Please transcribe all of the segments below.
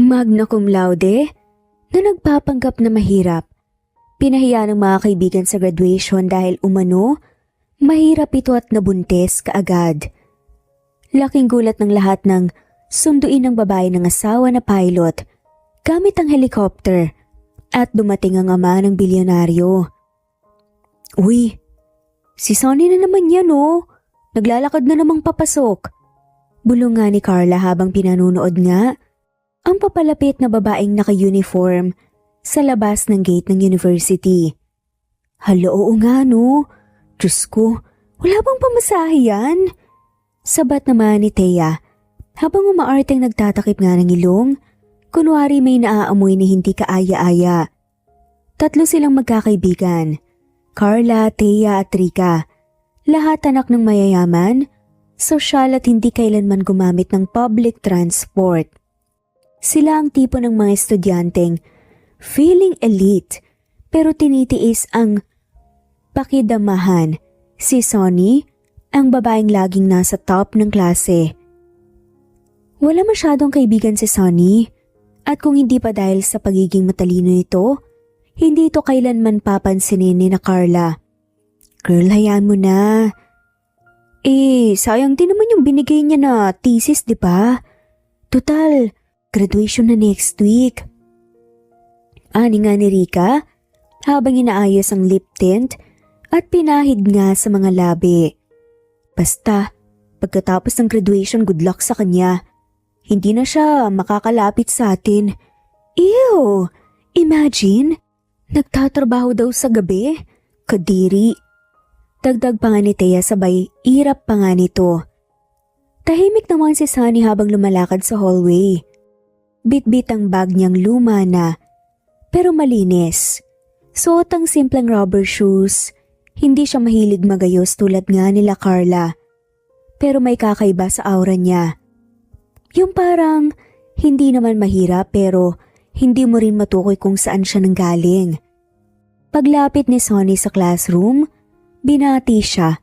magna cum laude na nagpapanggap na mahirap. Pinahiya ng mga kaibigan sa graduation dahil umano, mahirap ito at nabuntis kaagad. Laking gulat ng lahat ng sunduin ng babae ng asawa na pilot gamit ang helicopter at dumating ang ama ng bilyonaryo. Uy, si Sonny na naman yan oh. Naglalakad na namang papasok. Bulong nga ni Carla habang pinanunood nga ang papalapit na babaeng naka-uniform sa labas ng gate ng university. Hala, oo nga no. Diyos ko, wala bang pamasahe yan? Sabat naman ni Thea habang umaarteng nagtatakip nga ng ilong, kunwari may naaamoy na hindi kaaya-aya. Tatlo silang magkakaibigan, Carla, Thea at Rika. Lahat anak ng mayayaman, sosyal at hindi kailanman gumamit ng public transport. Sila ang tipo ng mga estudyanteng feeling elite pero tinitiis ang pakidamahan. Si Sonny, ang babaeng laging nasa top ng klase. Wala masyadong kaibigan si Sonny at kung hindi pa dahil sa pagiging matalino nito, hindi ito kailanman papansinin ni na Carla. Girl, hayaan mo na. Sayang din naman yung binigay niya na thesis, di ba? Total, graduation na next week. Ani nga ni Rika habang inaayos ang lip tint at pinahid nga sa mga labi. Basta, pagkatapos ng graduation, good luck sa kanya. Hindi na siya makakalapit sa atin. Ew! Imagine, nagtatrabaho daw sa gabi? Kadiri. Dagdag pa nga ni Thea sabay irap pa nga nito. Tahimik naman si Sunny habang lumalakad sa hallway. Bit-bit ang bag niyang luma na, pero malinis. Suot ang simpleng rubber shoes. Hindi siya mahilig magayos tulad nga nila Carla. Pero may kakaiba sa aura niya. Yung parang hindi naman mahirap pero hindi mo rin matukoy kung saan siya nanggaling. Paglapit ni Sonny sa classroom, binati siya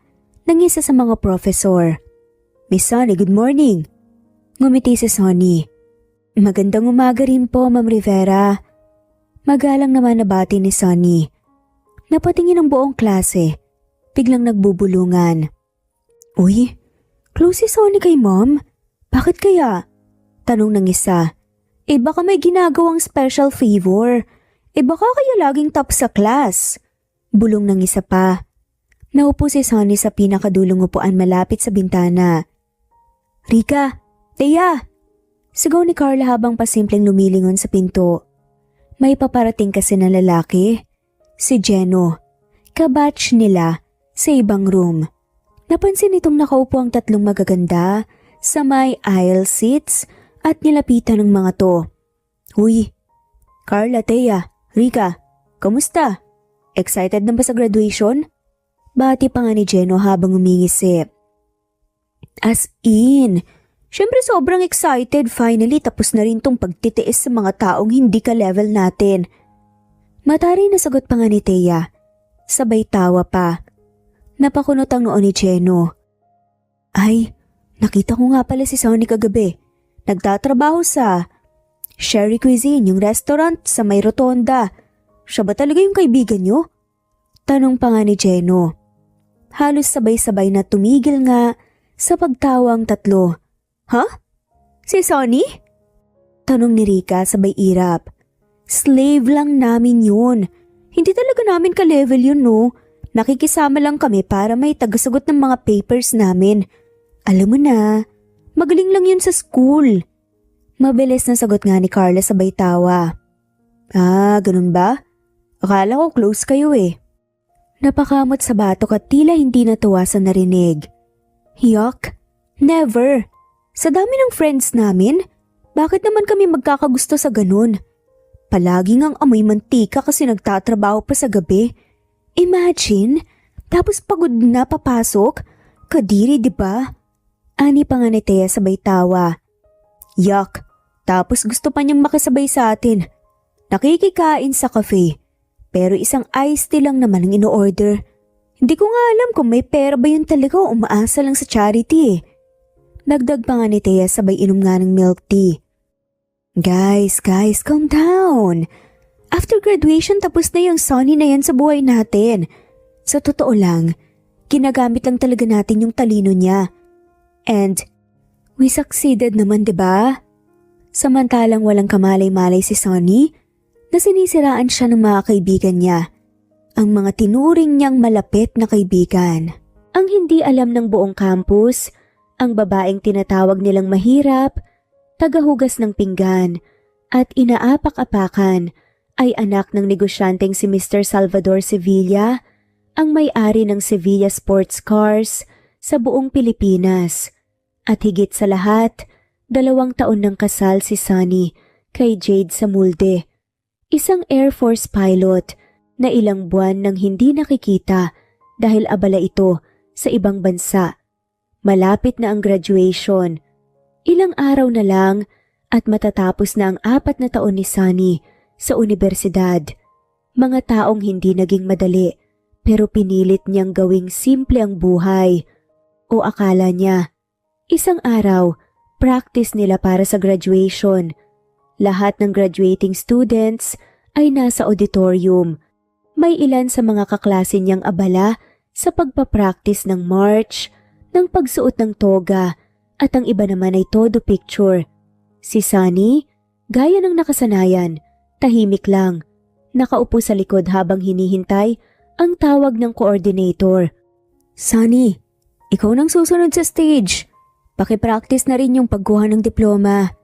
ng isa sa mga professor. Miss Sonny, good morning. Ngumiti si Sonny. Magandang umaga rin po, Ma'am Rivera. Magalang naman na bati ni Sonny. Napatingin ang buong klase. Biglang nagbubulungan. Uy, close si Sonny kay Mom? Bakit kaya? Tanong ng isa. Baka may ginagawang special favor. Baka kaya laging top sa class. Bulong ng isa pa. Naupo si Sonny sa pinakadulong upuan malapit sa bintana. Rika, Thea! Sigaw ni Carla habang pasimpleng lumilingon sa pinto. May paparating kasi na lalaki. Si Jeno. Kabatch nila sa ibang room. Napansin itong nakaupo ang tatlong magaganda sa may aisle seats at nilapitan ng mga to. Uy, Carla, Thea, Rika, kamusta? Excited na ba sa graduation? Bati pa nga ni Jeno habang umingisip. As in, syempre sobrang excited, finally tapos na rin tong pagtitiis sa mga taong hindi ka level natin. Matari na sagot pa nga ni Thea. Sabay tawa pa. Napakunot ang noo ni Jeno. Ay, nakita ko nga pala si Sonny kagabi. Nagtatrabaho sa Sherry Cuisine, yung restaurant sa may rotonda. Siya ba talaga yung kaibigan nyo? Tanong pa nga ni Jeno. Halos sabay-sabay na tumigil nga sa pagtawa ang tatlo. Ha? Si Sonny? Tanong ni Rika sabay irap. Slave lang namin yun. Hindi talaga namin ka-level yun no. Nakikisama lang kami para may tagasagot ng mga papers namin. Alam mo na, magaling lang yun sa school. Mabilis na sagot nga ni Carla sabay tawa. Ah, ganun ba? Akala ko close kayo eh. Napakamot sa batok at tila hindi natuwa sa narinig. Yuck! Never! Sa dami ng friends namin, bakit naman kami magkakagusto sa ganun? Palagi ngang amoy mantika kasi nagtatrabaho pa sa gabi. Imagine, tapos pagod na papasok? Kadiri, di ba? Ani pa nga ni Thea sabay tawa. Yuck! Tapos gusto pa niyang makasabay sa atin. Nakikikain sa cafe. Pero isang iced tea lang naman ang ino-order. Hindi ko nga alam kung may pera ba yun talaga o umaasa lang sa charity eh. Dagdag pa nga ni Thea sabay inom nga ng milk tea. Guys, calm down. After graduation, tapos na yung Sunny na yan sa buhay natin. Sa totoo lang, ginagamit lang talaga natin yung talino niya. And we succeeded naman, 'di ba? Samantalang walang kamalay-malay si Sunny, na sinisiraan siya ng mga kaibigan niya, ang mga tinuring niyang malapit na kaibigan. Ang hindi alam ng buong campus, ang babaeng tinatawag nilang mahirap, tagahugas ng pinggan, at inaapak-apakan ay anak ng negosyanteng si Mr. Salvador Sevilla, ang may-ari ng Sevilla Sports Cars sa buong Pilipinas. At higit sa lahat, 2 taon ng kasal si Sunny kay Jade Samulde, isang Air Force pilot na ilang buwan nang hindi nakikita dahil abala ito sa ibang bansa. Malapit na ang graduation. Ilang araw na lang at matatapos na ang 4 na taon ni Sunny sa universidad. Mga taong hindi naging madali pero pinilit niyang gawing simple ang buhay. O akala niya, isang araw, practice nila para sa graduation. Lahat ng graduating students ay nasa auditorium. May ilan sa mga kaklase niyang abala sa pagpapractice ng march, ng pagsuot ng toga, at ang iba naman ay todo picture. Si Sunny, gaya ng nakasanayan, tahimik lang, nakaupo sa likod habang hinihintay ang tawag ng coordinator. Sunny, ikaw nang susunod sa stage. Pakipractice na rin yung pagkuha ng diploma.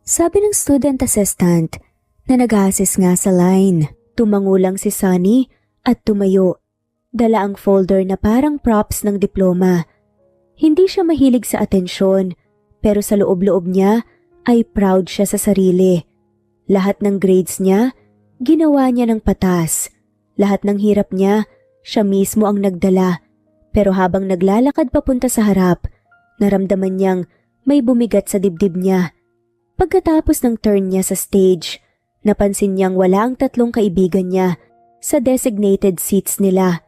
Sabi ng student assistant na nag-assist nga sa line. Tumango lang si Sunny at tumayo. Dala ang folder na parang props ng diploma. Hindi siya mahilig sa atensyon, pero sa loob-loob niya ay proud siya sa sarili. Lahat ng grades niya, ginawa niya ng patas. Lahat ng hirap niya, siya mismo ang nagdala. Pero habang naglalakad papunta sa harap, naramdaman niyang may bumigat sa dibdib niya. Pagkatapos ng turn niya sa stage, napansin niyang wala ang 3 kaibigan niya sa designated seats nila.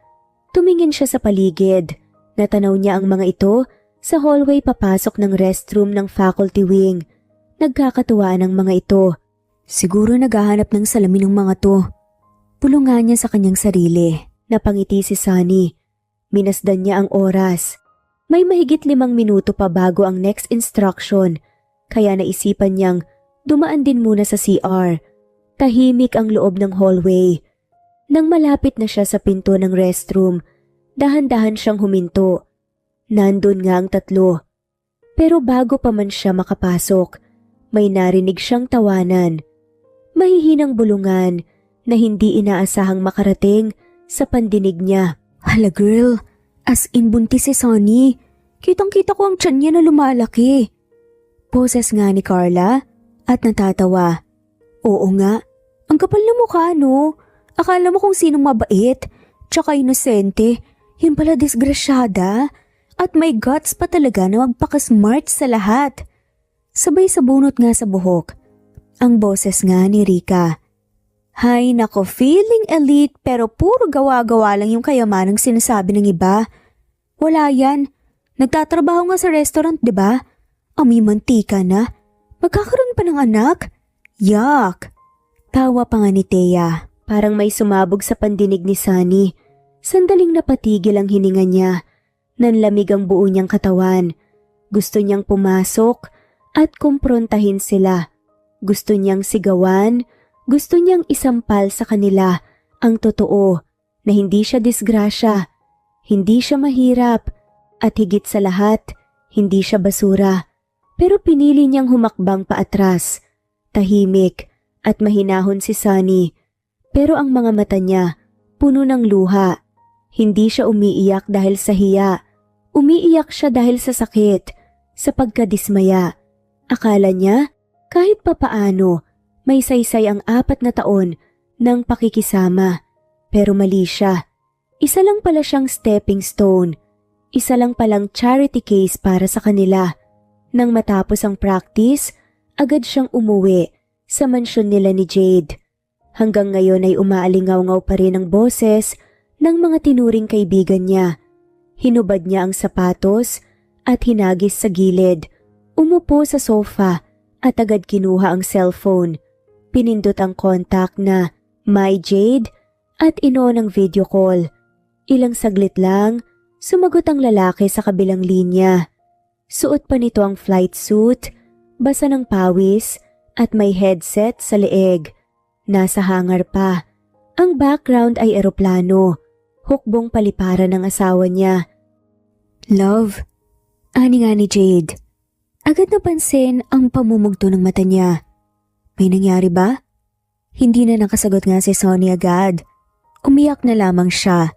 Tumingin siya sa paligid. Natanaw niya ang mga ito sa hallway papasok ng restroom ng faculty wing. Nagkakatuwaan ang mga ito. Siguro naghahanap ng salamin ng mga to. Pulungan niya sa kanyang sarili. Napangiti si Sunny. Minasdan niya ang oras. May mahigit 5 minuto pa bago ang next instruction, kaya naisipan niyang dumaan din muna sa CR. Tahimik ang loob ng hallway. Nang malapit na siya sa pinto ng restroom, dahan-dahan siyang huminto. Nandun nga ang 3. Pero bago pa man siya makapasok, may narinig siyang tawanan. Mahihinang bulungan na hindi inaasahang makarating sa pandinig niya. Hala girl, as in buntis si Sunny. Kitang-kita ko ang tiyan niya na lumalaki. Boses nga ni Carla at natatawa. Oo nga, ang kapal na mukha no. Akala mo kung sinong mabait, tsaka inosente. Yun pala disgrasyada. At may guts pa talaga na magpaka-smart sa lahat. Sabay sa bunot nga sa buhok. Ang boses nga ni Rika. Hay nako, feeling elite pero puro gawa-gawa lang yung kayamanang sinasabi ng iba. Wala yan. Nagtatrabaho nga sa restaurant, di ba? Amoy mantika na. Magkakaroon pa ng anak? Yuck! Tawa pa nga ni Thea. Parang may sumabog sa pandinig ni Sunny. Sandaling napatigil ang hininga niya. Nanlamig ang buo niyang katawan. Gusto niyang pumasok at kumprontahin sila. Gusto niyang sigawan. Gusto niyang isampal sa kanila ang totoo na hindi siya disgrasya, hindi siya mahirap, at higit sa lahat, hindi siya basura. Pero pinili niyang humakbang paatras. Tahimik at mahinahon si Sunny. Pero ang mga mata niya, puno ng luha. Hindi siya umiiyak dahil sa hiya. Umiiyak siya dahil sa sakit, sa pagkadismaya. Akala niya, kahit papaano, may saysay ang 4 na taon ng pakikisama. Pero mali siya. Isa lang pala siyang stepping stone. Isa lang palang charity case para sa kanila. Nang matapos ang practice, agad siyang umuwi sa mansyon nila ni Jade. Hanggang ngayon ay umaalingaw-ngaw pa rin ang boses ng mga tinuring kaibigan niya. Hinubad niya ang sapatos at hinagis sa gilid. Umupo sa sofa at agad kinuha ang cellphone. Pinindot ang contact na My Jade at in-on ang video call. Ilang saglit lang, sumagot ang lalaki sa kabilang linya. Suot pa nito ang flight suit, basa ng pawis at may headset sa leeg. Nasa hangar pa. Ang background ay eroplano. Hukbong paliparan ng asawa niya. Love, ani nga ni Jade. Agad napansin ang pamumugto ng mata niya. May nangyari ba? Hindi na nakasagot nga si Sonny agad. Umiyak na lamang siya.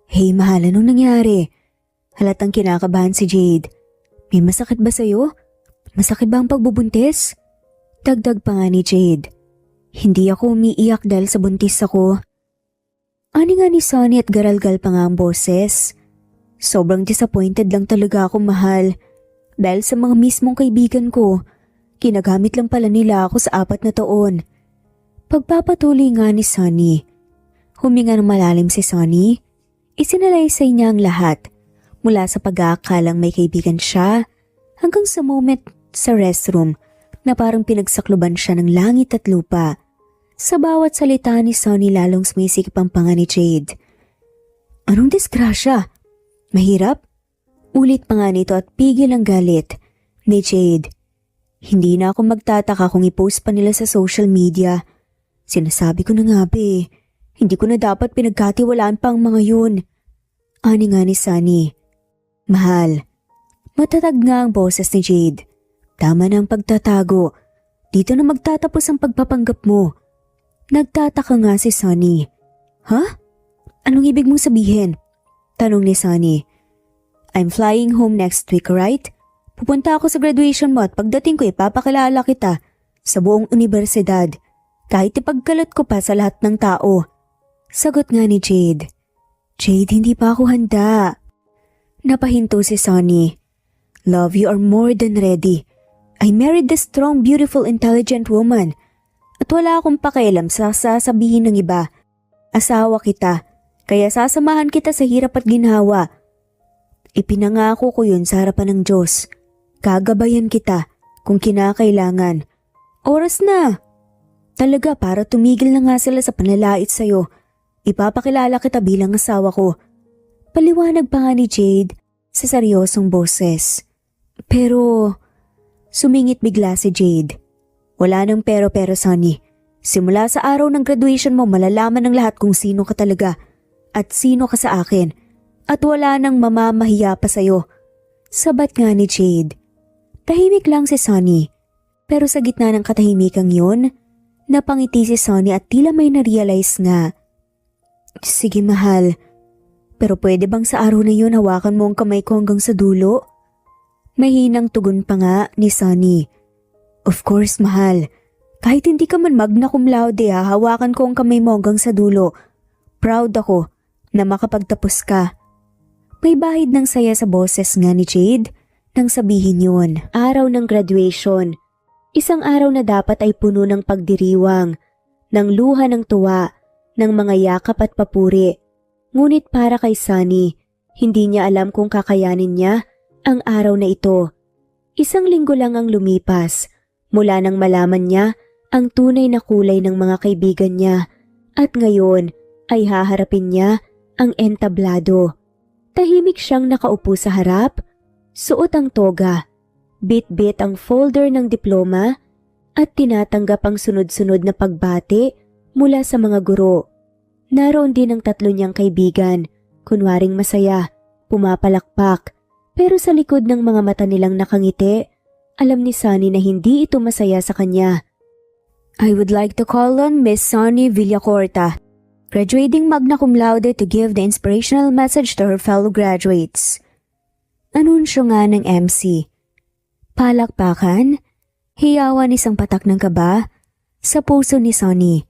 Hey mahal, anong nangyari? Halatang kinakabahan si Jade. May masakit ba sa'yo? Masakit ba ang pagbubuntis? Dagdag pa nga ni Jade. Hindi ako umiiyak dahil sa buntis ako. Ani nga ni Sonny at garalgal pa nga ang boses. Sobrang disappointed lang talaga ako mahal. Dahil sa mga mismong kaibigan ko, kinagamit lang pala nila ako sa 4 na taon. Pagpapatuloy nga ni Sonny. Huminga ng malalim si Sonny. Isinalaysay niya ang lahat. Mula sa pag-aakalang may kaibigan siya, hanggang sa moment sa restroom na parang pinagsakluban siya ng langit at lupa. Sa bawat salita ni Sonny lalong sumisikip ang panga ni Jade. Anong disgrasya? Mahirap? Ulit pa nga nito at pigil ang galit ni Jade. Hindi na ako magtataka kung i-post pa nila sa social media. Sinasabi ko na nga be, hindi ko na dapat pinagkatiwalaan pa ang mga yun. Ani nga ni Sonny. Mahal. Matatag nga ang boses ni Jade. Tama na ang pagtatago. Dito na magtatapos ang pagpapanggap mo. Nagtataka nga si Sonny. Ha? Anong ibig mong sabihin? Tanong ni Sonny. I'm flying home next week, right? Pupunta ako sa graduation mo at pagdating ko ipapakilala kita sa buong universidad. Kahit ipagkalot ko pa sa lahat ng tao. Sagot nga ni Jade. Jade, hindi pa ako handa. Napahinto si Sonny. Love, you are more than ready. I married this strong, beautiful, intelligent woman. At wala akong pakialam sa sasabihin ng iba. Asawa kita, kaya sasamahan kita sa hirap at ginhawa. Ipinangako ko yun sa harapan ng Diyos. Kagabayan kita kung kinakailangan. Oras na! Talaga para tumigil na nga sila sa panlalait sa'yo. Ipapakilala kita bilang asawa ko. Paliwanag pa nga ni Jade sa seryosong boses. Pero, sumingit bigla si Jade. Wala nang pero Sonny. Simula sa araw ng graduation mo malalaman ng lahat kung sino ka talaga at sino ka sa akin. At wala nang mamamahiya pa sa'yo. Sabat nga ni Jade. Tahimik lang si Sonny. Pero sa gitna ng katahimikang yun, napangiti si Sonny at tila may na-realize nga. Sige mahal, pero pwede bang sa araw na yun hawakan mo ang kamay ko hanggang sa dulo? Mahinang tugon pa nga ni Sonny. Of course mahal, kahit hindi ka man magna cum laude hawakan ko ang kamay mo hanggang sa dulo. Proud ako na makapagtapos ka. May bahid ng saya sa boses nga ni Jade nang sabihin yun. Araw ng graduation. Isang araw na dapat ay puno ng pagdiriwang, ng luha ng tuwa, ng mga yakap at papuri. Ngunit para kay Sonny, hindi niya alam kung kakayanin niya ang araw na ito. Isang linggo lang ang lumipas mula nang malaman niya ang tunay na kulay ng mga kaibigan niya at ngayon ay haharapin niya ang entablado. Tahimik siyang nakaupo sa harap, suot ang toga, bit-bit ang folder ng diploma at tinatanggap ang sunod-sunod na pagbati mula sa mga guro. Naroon din ang 3 niyang kaibigan, kunwaring masaya, pumapalakpak, pero sa likod ng mga mata nilang nakangiti, alam ni Sonny na hindi ito masaya sa kanya. I would like to call on Miss Sonny Villacorta, graduating magna cum laude to give the inspirational message to her fellow graduates. Anunsyo nga ng MC. Palakpakan, hiyawan isang patak ng kaba sa puso ni Sonny.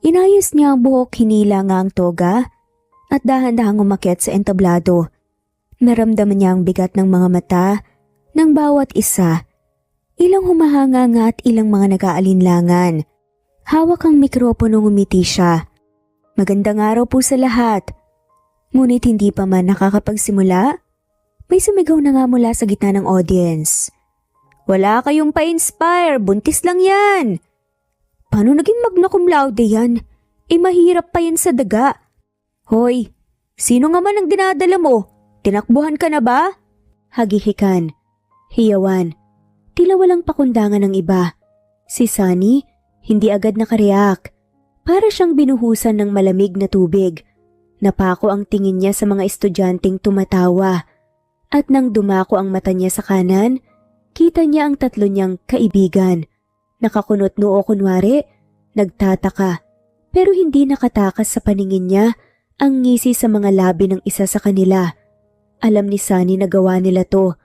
Inayos niya ang buhok, hinila nga ang toga at dahan-dahang umakyat sa entablado. Naramdaman niya ang bigat ng mga mata ng bawat isa. Ilang humahanga nga at ilang mga nag-aalinlangan. Hawak ang mikroponong umiti siya. Magandang araw po sa lahat. Ngunit hindi pa man nakakapagsimula, may sumigaw na nga mula sa gitna ng audience. Wala kayong pa-inspire, buntis lang yan. Paano naging magna cum laude yan? Mahirap pa yan sa daga. Hoy, sino nga man ang dinadala mo? Tinakbuhan ka na ba? Hagihikan, hiyawan, tila walang pakundangan ng iba. Si Sunny, hindi agad nakareact. Para siyang binuhusan ng malamig na tubig. Napako ang tingin niya sa mga estudyanteng tumatawa. At nang dumako ang mata niya sa kanan, kita niya ang tatlo niyang kaibigan. Nakakunot noo kunwari, nagtataka. Pero hindi nakatakas sa paningin niya ang ngisi sa mga labi ng isa sa kanila. Alam ni Sunny na gawa nila to.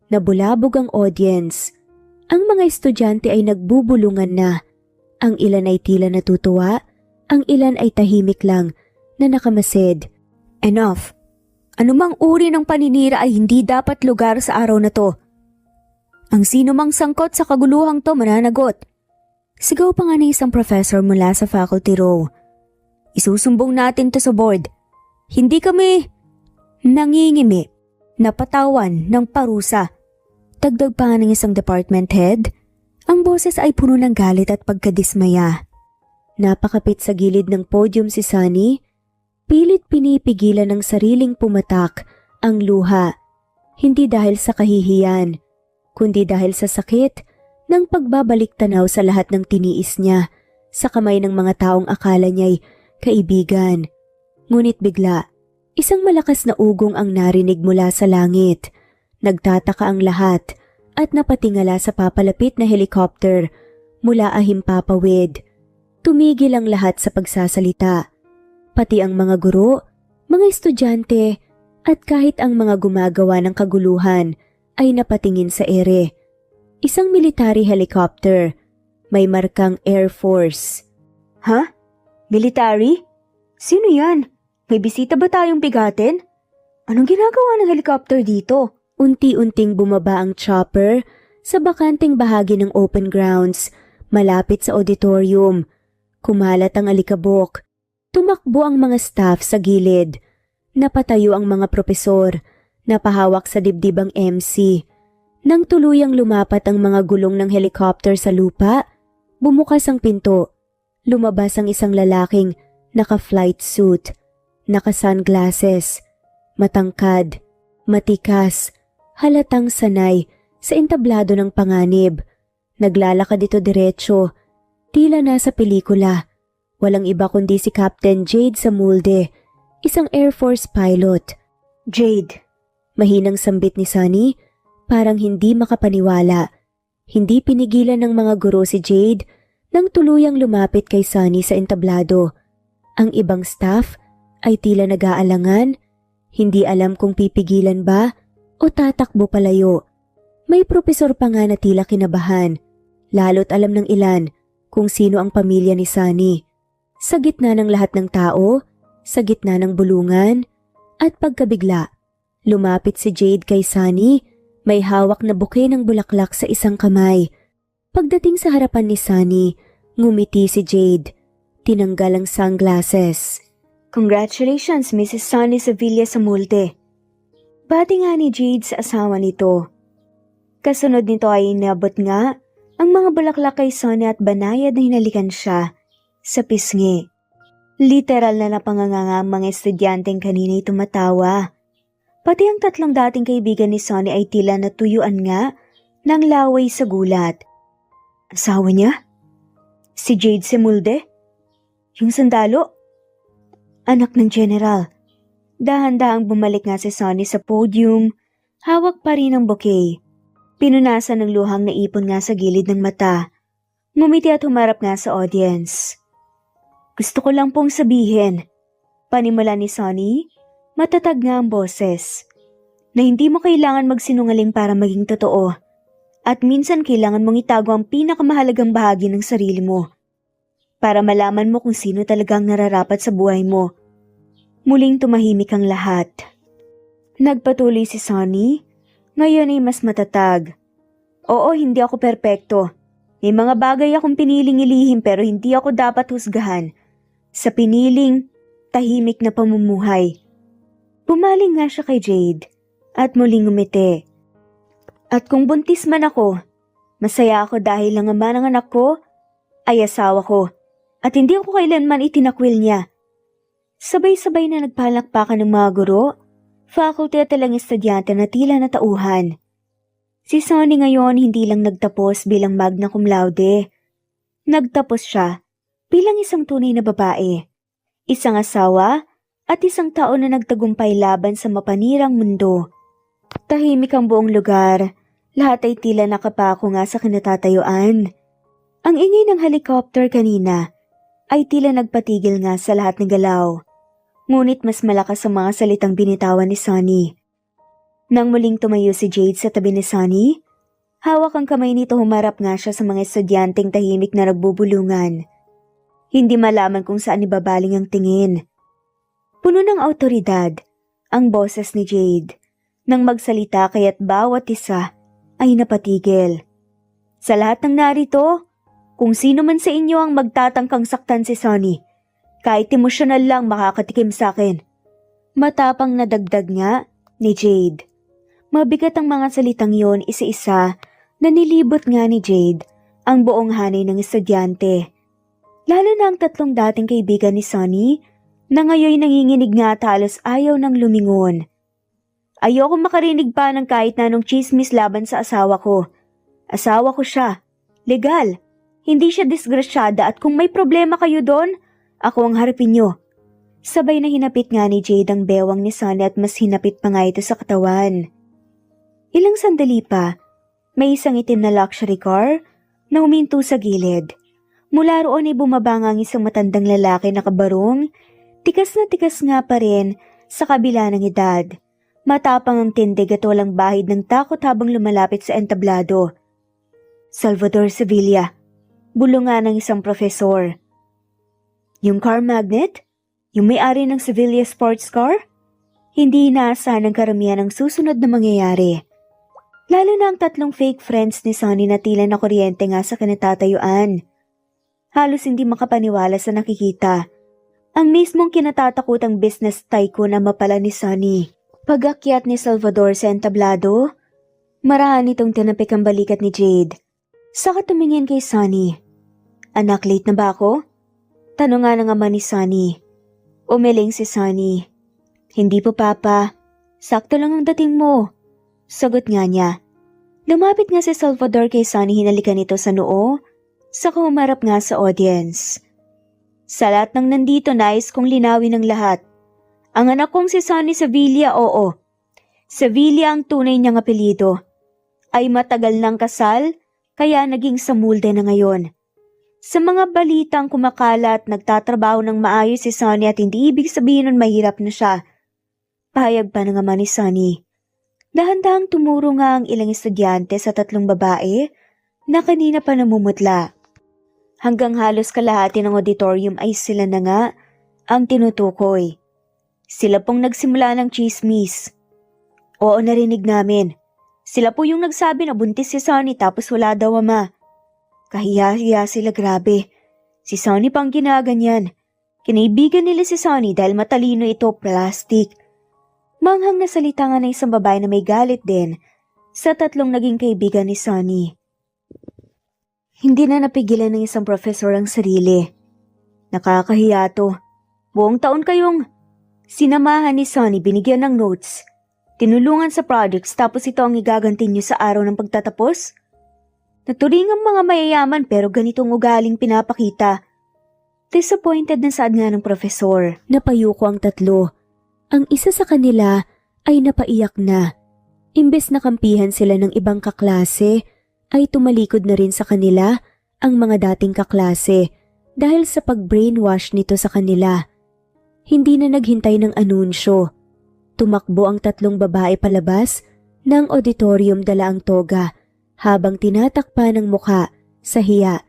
Nabulabog ang audience. Ang mga estudyante ay nagbubulungan na. Ang ilan ay tila natutuwa, ang ilan ay tahimik lang na nakamasid. Enough! Anumang uri ng paninira ay hindi dapat lugar sa araw na to. Ang sino mang sangkot sa kaguluhang to mananagot. Sigaw pa nga ng isang professor mula sa faculty row. Isusumbong natin to sa board. Hindi kami nangingimi, napatawan ng parusa. Dagdag pa nga ng isang department head. Ang boses ay puno ng galit at pagkadismaya. Napakapit sa gilid ng podium si Sunny. Pilit pinipigilan ng sariling pumatak ang luha. Hindi dahil sa kahihiyan, kundi dahil sa sakit ng pagbabalik tanaw sa lahat ng tiniis niya sa kamay ng mga taong akala niya'y kaibigan. Ngunit bigla, isang malakas na ugong ang narinig mula sa langit. Nagtataka ang lahat at napatingala sa papalapit na helicopter mula Ahimpapawid. Tumigil ang lahat sa pagsasalita. Pati ang mga guro, mga estudyante at kahit ang mga gumagawa ng kaguluhan ay napatingin sa ere. Isang military helicopter, may markang Air Force. Ha? Military? Sino yan? May bisita ba tayong bigatin? Anong ginagawa ng helicopter dito? Unti-unting bumaba ang chopper sa bakanting bahagi ng open grounds, malapit sa auditorium. Kumalat ang alikabok. Tumakbo ang mga staff sa gilid. Napatayo ang mga propesor, napahawak sa dibdib ang MC. Nang tuluyang lumapat ang mga gulong ng helicopter sa lupa, bumukas ang pinto. Lumabas ang isang lalaking naka-flight suit, naka-sunglasses, matangkad, matikas, halatang sanay sa entablado ng panganib. Naglalakad ito diretso, tila nasa pelikula. Walang iba kundi si Captain Jade Samulde, isang Air Force pilot. Jade, mahinang sambit ni Sunny, parang hindi makapaniwala. Hindi pinigilan ng mga guro si Jade nang tuluyang lumapit kay Sunny sa entablado. Ang ibang staff ay tila nag-aalangan, hindi alam kung pipigilan ba o tatakbo palayo. May propesor pa nga na tila kinabahan, lalo't alam ng ilan kung sino ang pamilya ni Sunny. Sa gitna ng lahat ng tao, sa gitna ng bulungan, at pagkabigla, lumapit si Jade kay Sunny, may hawak na buke ng bulaklak sa isang kamay. Pagdating sa harapan ni Sunny, ngumiti si Jade. Tinanggal ang sunglasses. Congratulations, Mrs. Sunny Sevilla Samulde. Bati nga ni Jade sa asawa nito. Kasunod nito ay inabot nga ang mga bulaklak kay Sunny at banayad na hinalikan siya sa pisngi. Literal na napanganganga ang mga estudyanteng kanina'y tumatawa. Pati ang tatlong dating kaibigan ni Sunny ay tila natuyuan nga ng laway sa gulat. Asawa niya? Si Jade Samulde? Yung sundalo? Anak ng general. Dahan-dahang bumalik nga si Sunny sa podium, hawak pa rin ang bouquet. Pinunasan ng luhang naipon nga sa gilid ng mata. Ngumiti at humarap nga sa audience. Gusto ko lang pong sabihin, panimula ni Sunny, matatag nga ang boses, na hindi mo kailangan magsinungaling para maging totoo. At minsan kailangan mong itago ang pinakamahalagang bahagi ng sarili mo para malaman mo kung sino talagang nararapat sa buhay mo. Muling tumahimik ang lahat. Nagpatuloy si Sunny, ngayon ay mas matatag. Oo, hindi ako perpekto. May mga bagay akong piniling ilihim pero hindi ako dapat husgahan sa piniling, tahimik na pamumuhay. Pumaling nga siya kay Jade at muling umiti. At kung buntis man ako, Masaya ako dahil ang ama ng anak ko ay asawa ko at hindi ako kailanman itinakwil niya. Sabay-sabay na nagpalakpakan ng mga guro, faculty at ilang estudyante na tila natauhan. Si Sonny ngayon hindi lang nagtapos bilang magna cum laude. Nagtapos siya bilang isang tunay na babae, isang asawa at isang tao na nagtagumpay laban sa mapanirang mundo. Tahimik ang buong lugar, lahat ay tila nakapako nga sa kinatatayuan. Ang ingay ng helicopter kanina ay tila nagpatigil nga sa lahat ng galaw. Ngunit mas malakas ang mga salitang binitawan ni Sonny. Nang muling tumayo si Jade sa tabi ni Sonny, hawak ang kamay nito, humarap nga siya sa mga estudyanteng tahimik na nagbubulungan. Hindi malaman kung saan ibabaling ang tingin. Puno ng awtoridad ang boses ni Jade nang magsalita, kaya't bawat isa ay napatigil. Sa lahat ng narito, kung sino man sa inyo ang magtatangkang saktan si Sonny, kahit emosyonal lang makakatikim sa akin. Matapang na dagdag nga ni Jade. Mabigat ang mga salitang yon, isa-isa na nilibot nga ni Jade ang buong hanay ng estudyante. Lalo na ang tatlong dating kaibigan ni Sonny na ngayon nanginginig nga at halos ayaw ng lumingon. Ayoko makarinig pa ng kahit na anong chismis laban sa asawa ko. Asawa ko siya. Legal. Hindi siya disgrasyada at kung may problema kayo doon, ako ang harapin nyo. Sabay na hinapit nga ni Jade ang bewang ni Sonny at mas hinapit pa nga ito sa katawan. Ilang sandali pa, may isang itim na luxury car na huminto sa gilid. Mula roon ay bumaba nga ang isang matandang lalaki na kabarong, tikas nga pa rin sa kabila ng edad. Matapang ang tindig at walang bahid ng takot habang lumalapit sa entablado. Salvador Sevilla, bulungan ng isang profesor. Yung car magnet? Yung may-ari ng Sevilla sports car? Hindi inaasahan ng karamihan ang susunod na mangyayari. Lalo na ang tatlong fake friends ni Sonny na tila na kuryente nga sa kinatatayuan. Halos hindi makapaniwala sa nakikita. Ang mismong kinatatakutang business tycoon na mapala ni Sonny. Pag-akyat ni Salvador sa entablado, marahan itong tinapik ang balikat ni Jade. Saka tumingin kay Sonny. Anak, late na ba ako? Tanong nga ng ama ni Sonny. Umiling si Sonny. Hindi po, Papa. Sakto lang ang dating mo. Sagot nga niya. Lumapit nga si Salvador kay Sonny, hinalikan nito sa noo, saka humarap nga sa audience. Sa lahat ng nandito, nais kong linawin ng lahat. Ang anak kong si Sonny Sevilla, oo. Sevilla ang tunay niyang apelyido. Ay matagal ng kasal, kaya naging samulde na ngayon. Sa mga balitang kumakalat, nagtatrabaho ng maayos si Sonny at hindi ibig sabihin nun mahirap na siya. Pahayag pa ng ama ni Sonny. Dahan-dahang tumuro nga ang ilang estudyante sa tatlong babae na kanina pa namumutla. Hanggang halos kalahati ng auditorium ay sila na nga ang tinutukoy. Sila pong nagsimula ng chismis. Oo, narinig namin. Sila po yung nagsabi na buntis si Sonny tapos wala daw ama. Kahiya-hiya sila, grabe. Si Sonny pang ginaganyan. Kinaibigan nila si Sonny dahil matalino ito, plastic. Manghang na salita nga ng isang babae na may galit din sa tatlong naging kaibigan ni Sonny. Hindi na napigilan ng isang professor ang sarili. Nakakahiya to. Buong taon kayong sinamahan ni Sonny, binigyan ng notes, tinulungan sa projects, tapos ito ang igaganti niyo sa araw ng pagtatapos? Naturingang mga mayayaman pero ganitong ugaling pinapakita. Disappointed na saad nga ng profesor. Napayuko ang tatlo. Ang isa sa kanila ay napaiyak na. Imbes na kampihan sila ng ibang kaklase, ay tumalikod na rin sa kanila ang mga dating kaklase dahil sa pag-brainwash nito sa kanila. Hindi na naghintay ng anunsyo. Tumakbo ang tatlong babae palabas ng auditorium, dala ang toga, habang tinatakpan ng muka sa hiya.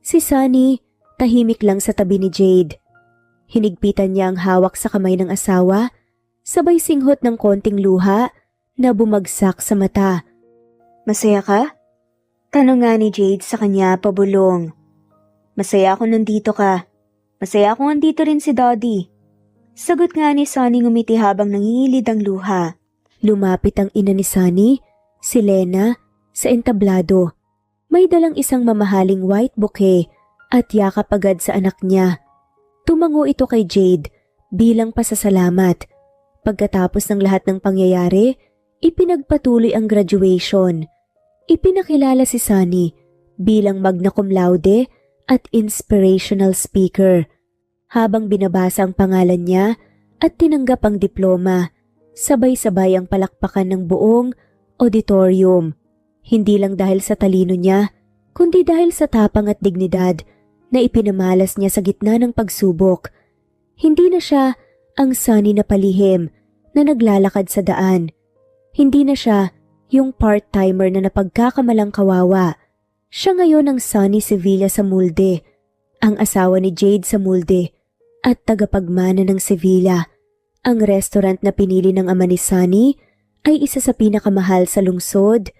Si Sonny tahimik lang sa tabi ni Jade. Hinigpitan niya ang hawak sa kamay ng asawa, sabay singhot ng konting luha na bumagsak sa mata. Masaya ka? Tanong nga ni Jade sa kanya pabulong. Masaya ako nandito ka. Masaya ako nandito rin si Daddy. Sagot nga ni Sonny ngumiti habang nangingilid ang luha. Lumapit ang ina ni Sonny, si Lena, sa entablado. May dalang isang mamahaling white bouquet at yakap agad sa anak niya. Tumango ito kay Jade bilang pasasalamat. Pagkatapos ng lahat ng pangyayari, ipinagpatuloy ang graduation. Ipinakilala si Sunny bilang magna cum laude at inspirational speaker. Habang binabasa ang pangalan niya at tinanggap ang diploma, sabay-sabay ang palakpakan ng buong auditorium. Hindi lang dahil sa talino niya, kundi dahil sa tapang at dignidad na ipinamalas niya sa gitna ng pagsubok. Hindi na siya ang Sunny na palihim na naglalakad sa daan. Hindi na siya yung part-timer na napagkakamalang kawawa. Siya ngayon ang Sunny Sevilla sa Mulde, ang asawa ni Jade sa Mulde at tagapagmana ng Sevilla. Ang restaurant na pinili ng ama ni Sunny ay isa sa pinakamahal sa lungsod,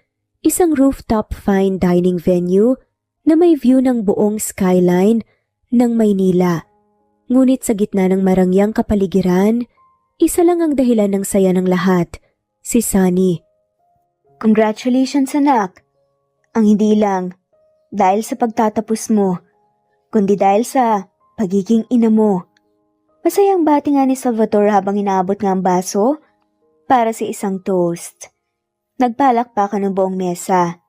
isang rooftop fine dining venue na may view ng buong skyline ng Maynila. Ngunit sa gitna ng marangyang kapaligiran, isa lang ang dahilan ng saya ng lahat, si Sunny. Congratulations anak! Ang hindi lang dahil sa pagtatapos mo, kundi dahil sa pagiging ina mo. Masayang bati nga ni Salvador habang inaabot nga ang baso para sa isang toast. Nagpalakpakan ng buong mesa.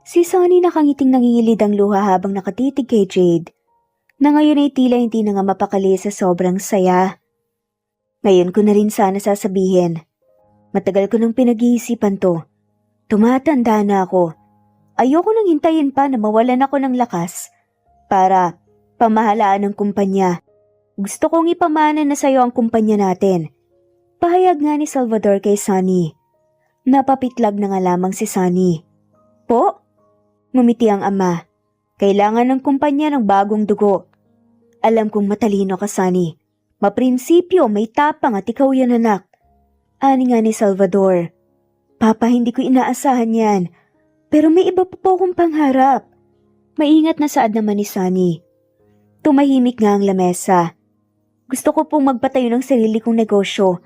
Si Sunny nakangiting nangingilid ang luha habang nakatitig kay Jade, na ngayon ay tila hindi na nga mapakali sa sobrang saya. Ngayon ko na rin sana sasabihin. Matagal ko nang pinag-iisipan to. Tumatanda na ako. Ayoko nang hintayin pa na mawalan ako ng lakas para pamahalaan ng kumpanya. Gusto kong ipamana na sa'yo ang kumpanya natin. Pahayag nga ni Salvador kay Sunny. Napapitlag na nga lamang si Sunny. Po? Ngumiti ang ama. Kailangan ng kumpanya ng bagong dugo. Alam kong matalino ka, Sunny. Maprinsipyo, may tapang at ikaw yan anak. Ani nga ni Salvador. Papa, hindi ko inaasahan yan. Pero may iba pa po akong pangharap. Maingat na saad naman ni Sunny. Tumahimik nga ang lamesa. Gusto ko pong magpatayo ng sarili kong negosyo.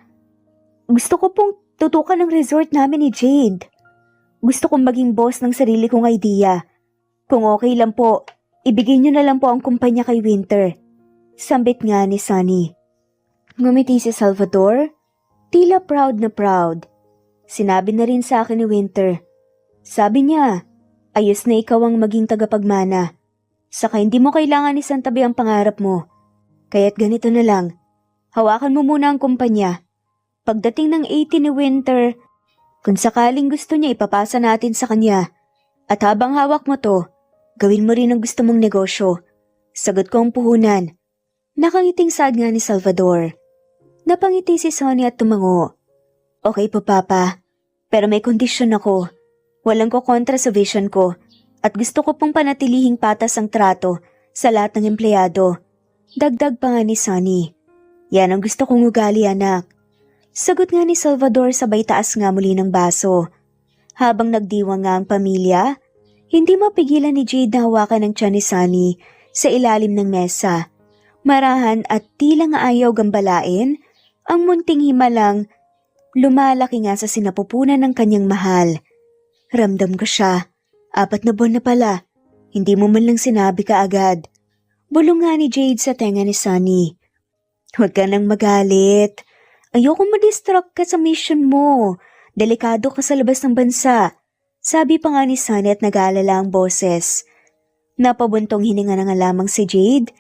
Gusto ko pong tutukan ng resort namin ni Jade. Gusto kong maging boss ng sarili kong idea. Kung okay lang po, ibigay niyo na lang po ang kumpanya kay Winter. Sambit nga ni Sunny. Ngumiti si Salvador, tila proud na proud. Sinabi na rin sa akin ni Winter. Sabi niya, ayos na ikaw ang maging tagapagmana. Saka hindi mo kailangan isantabi ang pangarap mo. Kaya't ganito na lang, hawakan mo muna ang kumpanya. Pagdating ng 80 ni Winter, kung sakaling gusto niya ipapasa natin sa kanya. At habang hawak mo to, gawin mo rin ang gusto mong negosyo. Sagot ko ang puhunan. Nakangiting saad nga ni Salvador. Napangiti si Sunny at tumango. Okay po papa, pero may kondisyon ako. Walang ko kontra sa vision ko at gusto ko pong panatilihing patas ang trato sa lahat ng empleyado. Dagdag pa nga ni Sunny. Yan ang gusto kong ugali anak. Sagot nga ni Salvador sabay taas nga muli ng baso. Habang nagdiwang nga ang pamilya, hindi mapigilan ni Jade na hawakan ng tiyan ni Sunny sa ilalim ng mesa. Marahan at tila nga ayaw gambalain, ang munting himalang lumalaki nga sa sinapupunan ng kanyang mahal. Ramdam ko siya. 4 na buwan na pala. Hindi mo man lang sinabi ka agad. Bulong nga ni Jade sa tenga ni Sunny. Huwag ka nang magalit. Ayoko ma-distract ka sa mission mo. Delikado ka sa labas ng bansa. Sabi pa nga ni Sunny at nag-aalala ang boses. Napabuntong hininga na nga lamang si Jade,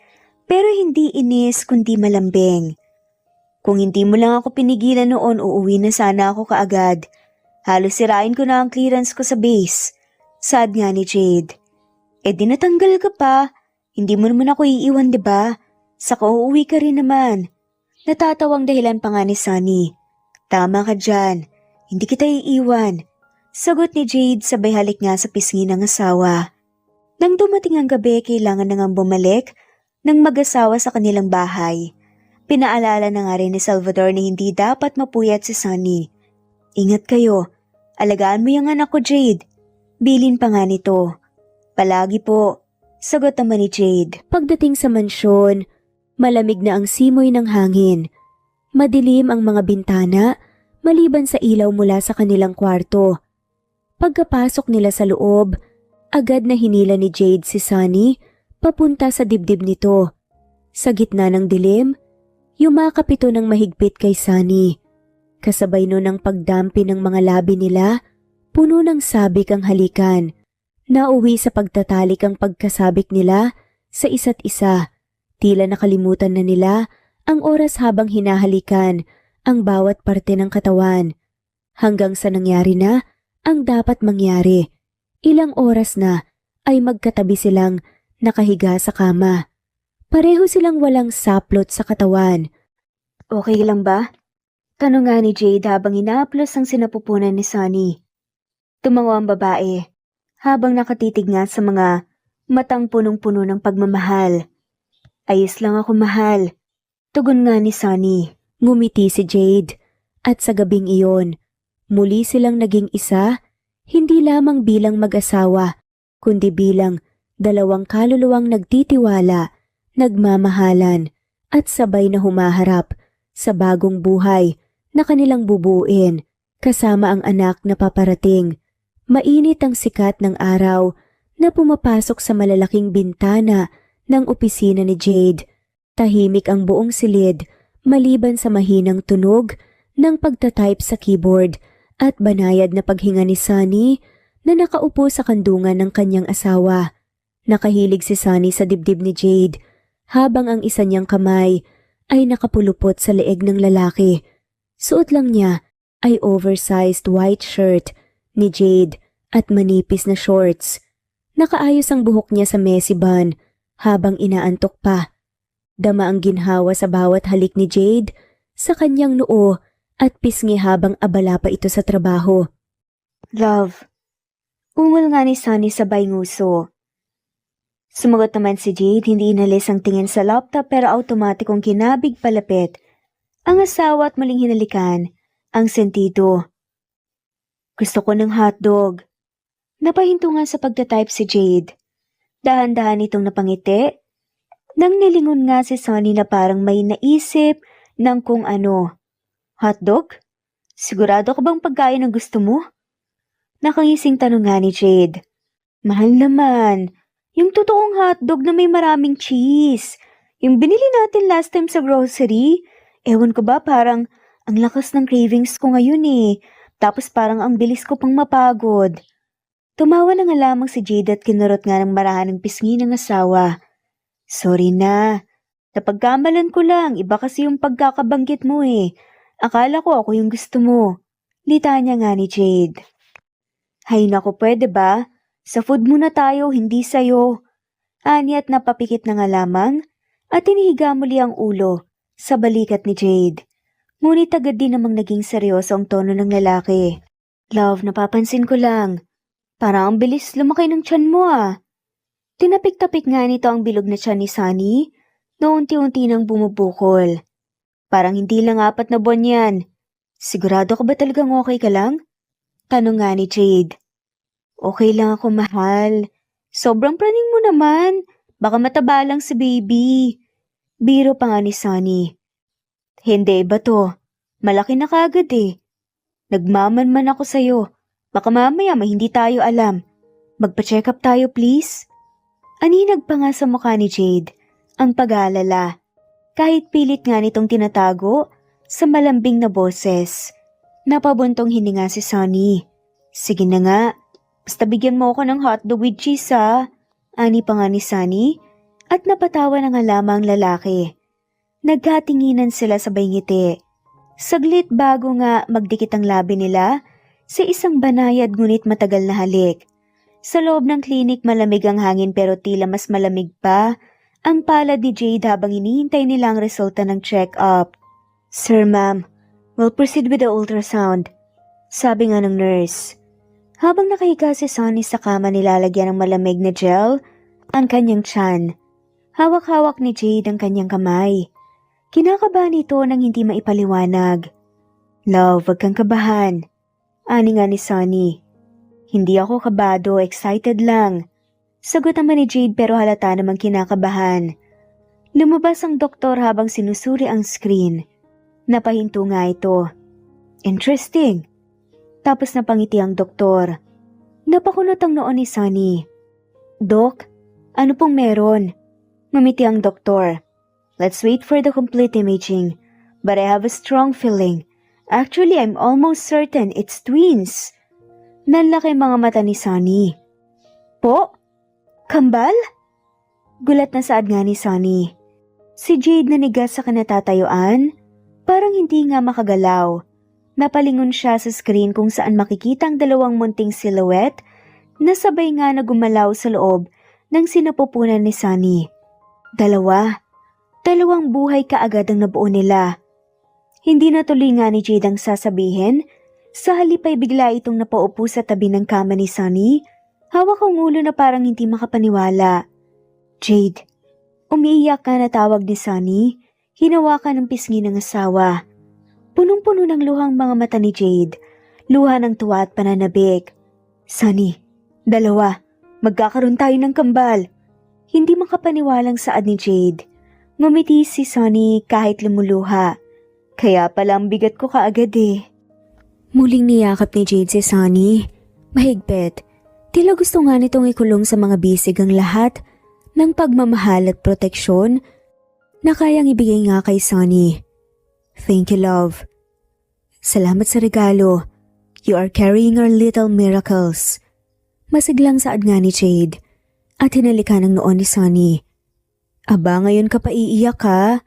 pero hindi inis kundi malambing. Kung hindi mo lang ako pinigilan noon, uuwi na sana ako kaagad. Halos sirain ko na ang clearance ko sa base. Sad nga ni Jade. Di natanggal ka pa. Hindi mo naman ako iiwan, diba? Saka uuwi ka rin naman. Natatawang dahilan pa nga ni Sunny. Tama ka dyan. Hindi kita iiwan. Sagot ni Jade sabay halik nga sa pisngi ng asawa. Nang dumating ang gabi, kailangan na ngang bumalik ng mag-asawa sa kanilang bahay. Pinaalala na nga rin ni Salvador na hindi dapat mapuyat si Sunny. Ingat kayo. Alagaan mo yung anak ko, Jade. Bilin pa nga nito. Palagi po. Sagot naman ni Jade. Pagdating sa mansyon, malamig na ang simoy ng hangin. Madilim ang mga bintana, maliban sa ilaw mula sa kanilang kwarto. Pagkapasok nila sa loob, agad na hinila ni Jade si Sunny papunta sa dibdib nito. Sa gitna ng dilim, yumakap ito ng mahigpit kay Sunny. Kasabay nun ang pagdampi ng mga labi nila, puno ng sabik ang halikan. Nauwi sa pagtatalik ang pagkasabik nila sa isa't isa. Tila nakalimutan na nila ang oras habang hinahalikan ang bawat parte ng katawan. Hanggang sa nangyari na ang dapat mangyari. Ilang oras na ay magkatabi silang nakahiga sa kama. Pareho silang walang saplot sa katawan. Okay lang ba? Tanong nga ni Jade habang inaaplos ang sinapupunan ni Sunny. Tumango ang babae habang nakatitig nga sa mga matang punong-puno ng pagmamahal. Ayos lang ako, mahal. Tugon nga ni Sunny. Ngumiti si Jade at sa gabing iyon, muli silang naging isa, hindi lamang bilang mag-asawa, kundi bilang dalawang kaluluwang nagtitiwala, nagmamahalan at sabay na humaharap sa bagong buhay na kanilang bubuin kasama ang anak na paparating. Mainit ang sikat ng araw na pumapasok sa malalaking bintana ng opisina ni Jade. Tahimik ang buong silid maliban sa mahinang tunog ng pagtatype sa keyboard at banayad na paghinga ni Sunny na nakaupo sa kandungan ng kanyang asawa. Nakahilig si Sunny sa dibdib ni Jade habang ang isa niyang kamay ay nakapulupot sa leeg ng lalaki. Suot lang niya ay oversized white shirt ni Jade at manipis na shorts. Nakaayos ang buhok niya sa messy bun habang inaantok pa. Dama ang ginhawa sa bawat halik ni Jade sa kanyang noo at pisngi habang abala pa ito sa trabaho. Love. Ungol nga ni Sunny sabay nguso. Sumagot naman si Jade, hindi inalis ang tingin sa laptop pero automatikong kinabig palapit. Ang asawa at muling hinalikan ang sentido. Gusto ko ng hotdog. Napahinto nga sa pagtatype si Jade. Dahan-dahan itong napangiti. Nang nilingon nga si Sunny na parang may naisip ng kung ano. Hotdog? Sigurado ka bang pagkain ang gusto mo? Nakangising tanong nga ni Jade. Mahal naman. Yung totoong hotdog na may maraming cheese. Yung binili natin last time sa grocery. Ewan ko ba parang ang lakas ng cravings ko ngayon eh. Tapos parang ang bilis ko pang mapagod. Tumawa na nga lamang si Jade at kinurot nga ng marahan ng pisngi ng asawa. Sorry na. Napagkamalan ko lang. Iba kasi yung pagkakabanggit mo eh. Akala ko ako yung gusto mo. Litanya nga ni Jade. Hay nako, pwede ba? Sa food muna tayo, hindi sa'yo. Ani at napapikit na nga lamang at inihiga muli ang ulo sa balikat ni Jade. Ngunit agad din namang naging seryoso ang tono ng lalaki. Love, napapansin ko lang. Parang ang bilis lumaki ng tiyan mo ah. Tinapik-tapik nga nito ang bilog na tiyan ni Sunny na unti-unti nang bumubukol. Parang hindi lang 4 na buwan yan. Sigurado ka ba talagang okay ka lang? Tanong nga ni Jade. Okay lang ako, mahal. Sobrang praning mo naman. Baka mataba lang si baby. Biro pa nga ni Sunny. Hindi ba to? Malaki na kagad eh. Nagmamanman ako sa'yo. Baka mamaya may hindi tayo alam. Magpa-check up tayo please. Aninag pa nga sa mukha ni Jade ang pag-aalala. Kahit pilit nga nitong tinatago sa malambing na boses. Napabuntong hininga si Sunny. Sige na nga. Basta bigyan mo ako ng hotdog with cheese ha. Ani pa nga ni Sunny at napatawa na nga lamang lalaki. Nagkatinginan sila sabay ngiti. Saglit bago nga magdikit ang labi nila sa isang banayad ngunit matagal na halik. Sa loob ng klinik malamig ang hangin pero tila mas malamig pa ang palad ni Jade habang hinihintay nila ang resulta ng check-up. Sir, ma'am, we'll proceed with the ultrasound. Sabi nga ng nurse. Habang nakahiga si Sunny sa kama nilalagyan ng malamig na gel ang kanyang tiyan. Hawak-hawak ni Jade ang kanyang kamay. Kinakabahan ito nang hindi maipaliwanag. Love, wag kang kabahan. Ani nga ni Sunny. Hindi ako kabado, excited lang. Sagot naman ni Jade pero halata namang kinakabahan. Lumabas ang doktor habang sinusuri ang screen. Napahinto nga ito. Interesting. Tapos napangiti ang doktor. Napakunot ang noon ni Sunny. Dok, ano pong meron? Ngumiti ang doktor. Let's wait for the complete imaging. But I have a strong feeling. Actually, I'm almost certain it's twins. Nanlaki mga mata ni Sunny. Po? Kambal? Gulat na saad nga ni Sunny. Si Jade nanigas sa kanatatayuan. Parang hindi nga makagalaw. Napalingon siya sa screen kung saan makikita ang dalawang munting silhouette na sabay nga na gumalaw sa loob ng sinapupunan ni Sunny. Dalawang buhay kaagad ang nabuo nila. Hindi natuloy nga ni Jade ang sasabihin. Sa halip ay bigla itong napaupo sa tabi ng kama ni Sunny. Hawak ang ulo na parang hindi makapaniwala. Jade, umiiyak ka na tawag ni Sunny. Hinawakan ng pisngi ng asawa. Punong-puno ng luhang mga mata ni Jade. Luha ng tuwa at pananabik. Sunny, 2. Magkakaroon tayo ng kambal. Hindi makapaniwalang saad ni Jade. Ngumiti si Sunny kahit lumuluha. Kaya pala ang bigat ko kaagad eh. Muling niyakap ni Jade si Sunny. Mahigpit. Tila gusto nga nitong ikulong sa mga bisig ang lahat ng pagmamahal at proteksyon na kayang ibigay nga kay Sunny. Thank you, love. Salamat sa regalo. You are carrying our little miracles. Masiglang saad nga ni Jade at hinalikan ng noon ni Sunny. Aba, ngayon ka pa iiyak ha?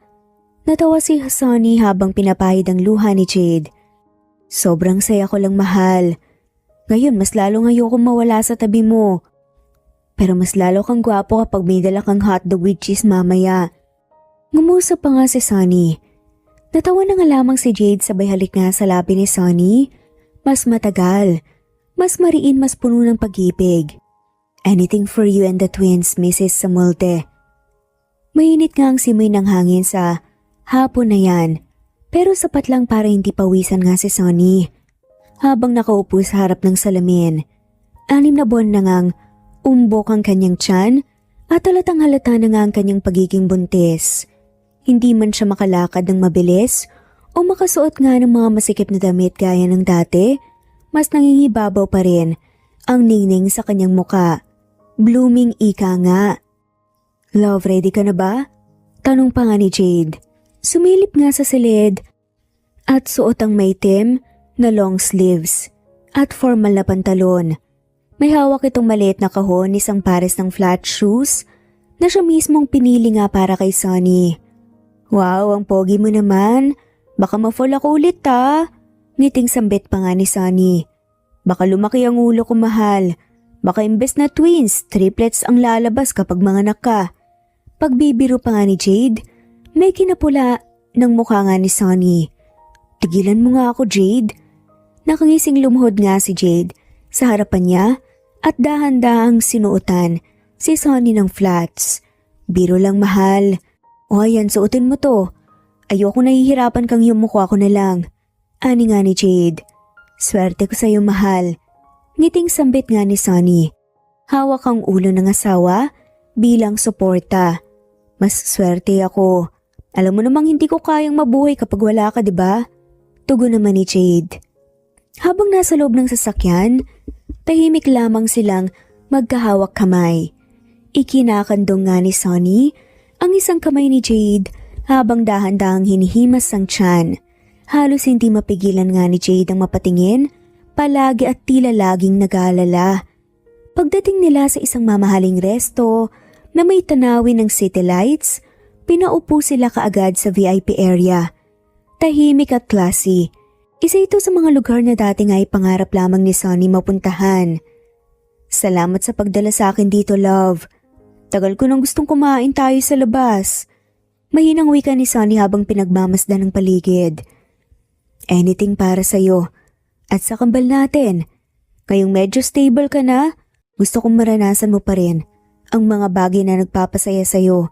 Natawa si Sunny habang pinapahid ang luha ni Jade. Sobrang saya ko lang, mahal. Ngayon mas lalong ayokong mawala sa tabi mo. Pero mas lalo kang gwapo kapag may dala kang hotdog with cheese mamaya. Ngumusa pa nga si Sunny. Natawa na nga lamang si Jade sabay halik nga sa labi ni Sunny. Mas matagal, mas mariin, mas puno ng pag-ibig. Anything for you and the twins, Mrs. Samulte. Mainit nga ang simoy ng hangin sa hapon na yan, pero sapat lang para hindi pawisan nga si Sunny. Habang nakaupo sa harap ng salamin, 6 na buwan na ngang umbok ang kanyang tiyan at halatang halata na nga ang kanyang pagiging buntis. Hindi man siya makalakad ng mabilis o makasuot nga ng mga masikip na damit gaya ng dati, mas nangingibabaw pa rin ang ningning sa kanyang muka. Blooming ika nga. Love, ready ka na ba? Tanong pa nga ni Jade. Sumilip nga sa silid at suot ang maitim na long sleeves at formal na pantalon. May hawak itong maliit na kahon, isang pares ng flat shoes na siya mismong pinili nga para kay Sunny. Wow, ang pogi mo naman. Baka ma-fall ako ulit ha. Ngiting sambit pa nga ni Sunny. Baka lumaki ang ulo ko, mahal. Baka imbes na twins, triplets ang lalabas kapag manganak ka. Pagbibiro pa nga ni Jade, may kinapula ng mukha nga ni Sunny. Tigilan mo nga ako, Jade. Nakangising lumuhod nga si Jade sa harapan niya at dahan-dahang sinuotan si Sunny ng flats. Biro lang, mahal. O ayan, suotin mo to. Ayoko nahihirapan kang yumukha ko na lang. Ani nga ni Jade. Swerte ko sa'yo, mahal. Ngiting sambit nga ni Sunny. Hawak ang ulo ng asawa bilang suporta. Mas swerte ako. Alam mo namang hindi ko kayang mabuhay kapag wala ka, diba? Tugon naman ni Jade. Habang nasa loob ng sasakyan, tahimik lamang silang magkahawak kamay. Ikinakandong nga ni Sunny ang isang kamay ni Jade habang dahan-dahang hinihimas ang tiyan. Halos hindi mapigilan nga ni Jade ang mapatingin, palagi at tila laging nag-aalala. Pagdating nila sa isang mamahaling resto na may tanawin ng city lights, pinaupo sila kaagad sa VIP area. Tahimik at classy. Isa ito sa mga lugar na dati nga ay pangarap lamang ni Sunny mapuntahan. Salamat sa pagdala sa akin dito, love. Tagal ko nang gustong kumain tayo sa labas. Mahinang wika ni Sunny habang pinagmamasdan ng paligid. Anything para sa'yo. At sa kambal natin. Ngayong medyo stable ka na, gusto kong maranasan mo pa rin ang mga bagay na nagpapasaya sa'yo.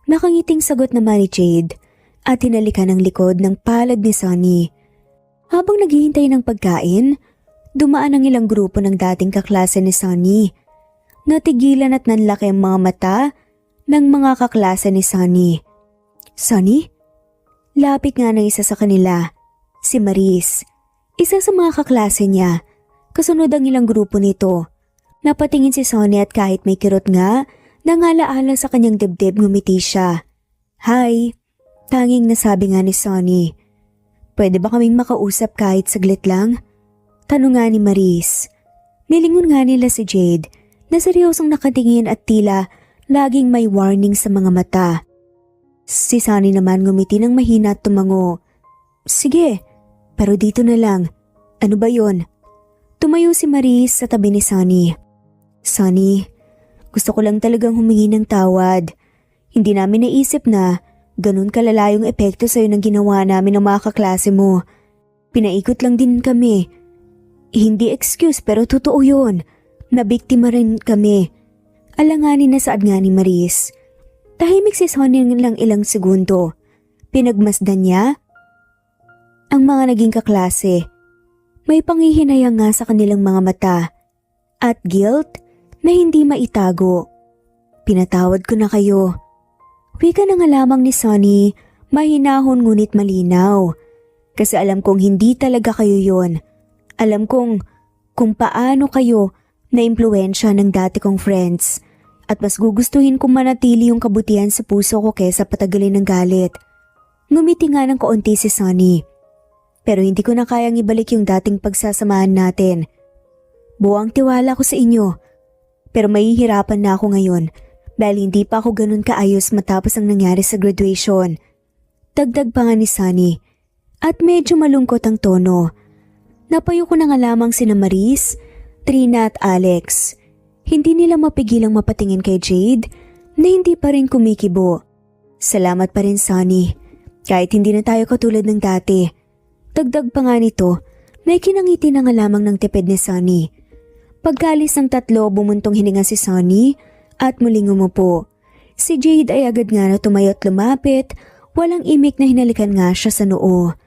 Nakangiting sagot naman ni Jade at hinalikan ang likod ng palad ni Sunny. Habang naghihintay ng pagkain, dumaan ang ilang grupo ng dating kaklase ni Sunny. Natigilan at nanlaki ang mga mata ng mga kaklase ni Sunny. Sunny? Lapit nga ng isa sa kanila, si Maris. Isa sa mga kaklase niya, kasunod ang ilang grupo nito. Napatingin si Sonny at kahit may kirot nga, nangalaala sa kanyang dibdib ngumiti siya. Hi, tanging nasabi nga ni Sonny. Pwede ba kaming makausap kahit saglit lang? Tanong nga ni Maris. Nilingon nga nila si Jade na seryosong nakatingin at tila laging may warning sa mga mata. Si Sonny naman ngumiti ng mahina at tumango. Sige, pero dito na lang. Ano ba yon? Tumayo si Maris sa tabi ni Sonny. Sonny, gusto ko lang talagang humingi ng tawad. Hindi namin naisip na ganun kalala yung epekto sa'yo ng ginawa namin ng mga kaklase mo. Pinaikot lang din kami. Hindi excuse pero totoo yun. Nabiktima rin kami. Alanganin na saad nga ni Maris. Tahimik si Sonny lang ilang segundo. Pinagmasdan niya ang mga naging kaklase. May panghihinayang nga sa kanilang mga mata. At guilt na hindi maitago. Pinatawad ko na kayo. Wika na nga lamang ni Sonny, mahinahon ngunit malinaw. Kasi alam kong hindi talaga kayo yon. Alam kong kung paano kayo na-impluwensya ng dati kong friends. At mas gugustuhin kong manatili yung kabutihan sa puso ko kesa patagalin ng galit. Ngumiti nga ng kaunti si Sonny. Pero hindi ko na kayang ibalik yung dating pagsasamahan natin. Buwang tiwala ko sa inyo. Pero mahihirapan na ako ngayon dahil hindi pa ako ganun kaayos matapos ang nangyari sa graduation. Dagdag pa nga ni Sonny at medyo malungkot ang tono. Napayo ko na nga lamang sina Maris, Trina at Alex. Hindi nila mapigilang mapatingin kay Jade na hindi pa rin kumikibo. Salamat pa rin Sonny, kahit hindi na tayo katulad ng dati. Dagdag pa nga nito, may kinangiti na nga lamang ng tipid ni Sonny. Pagkalis ng tatlo, bumuntong hininga si Sonny at muling umupo. Si Jade ay agad nga na tumayo at lumapit, walang imik na hinalikan nga siya sa noo.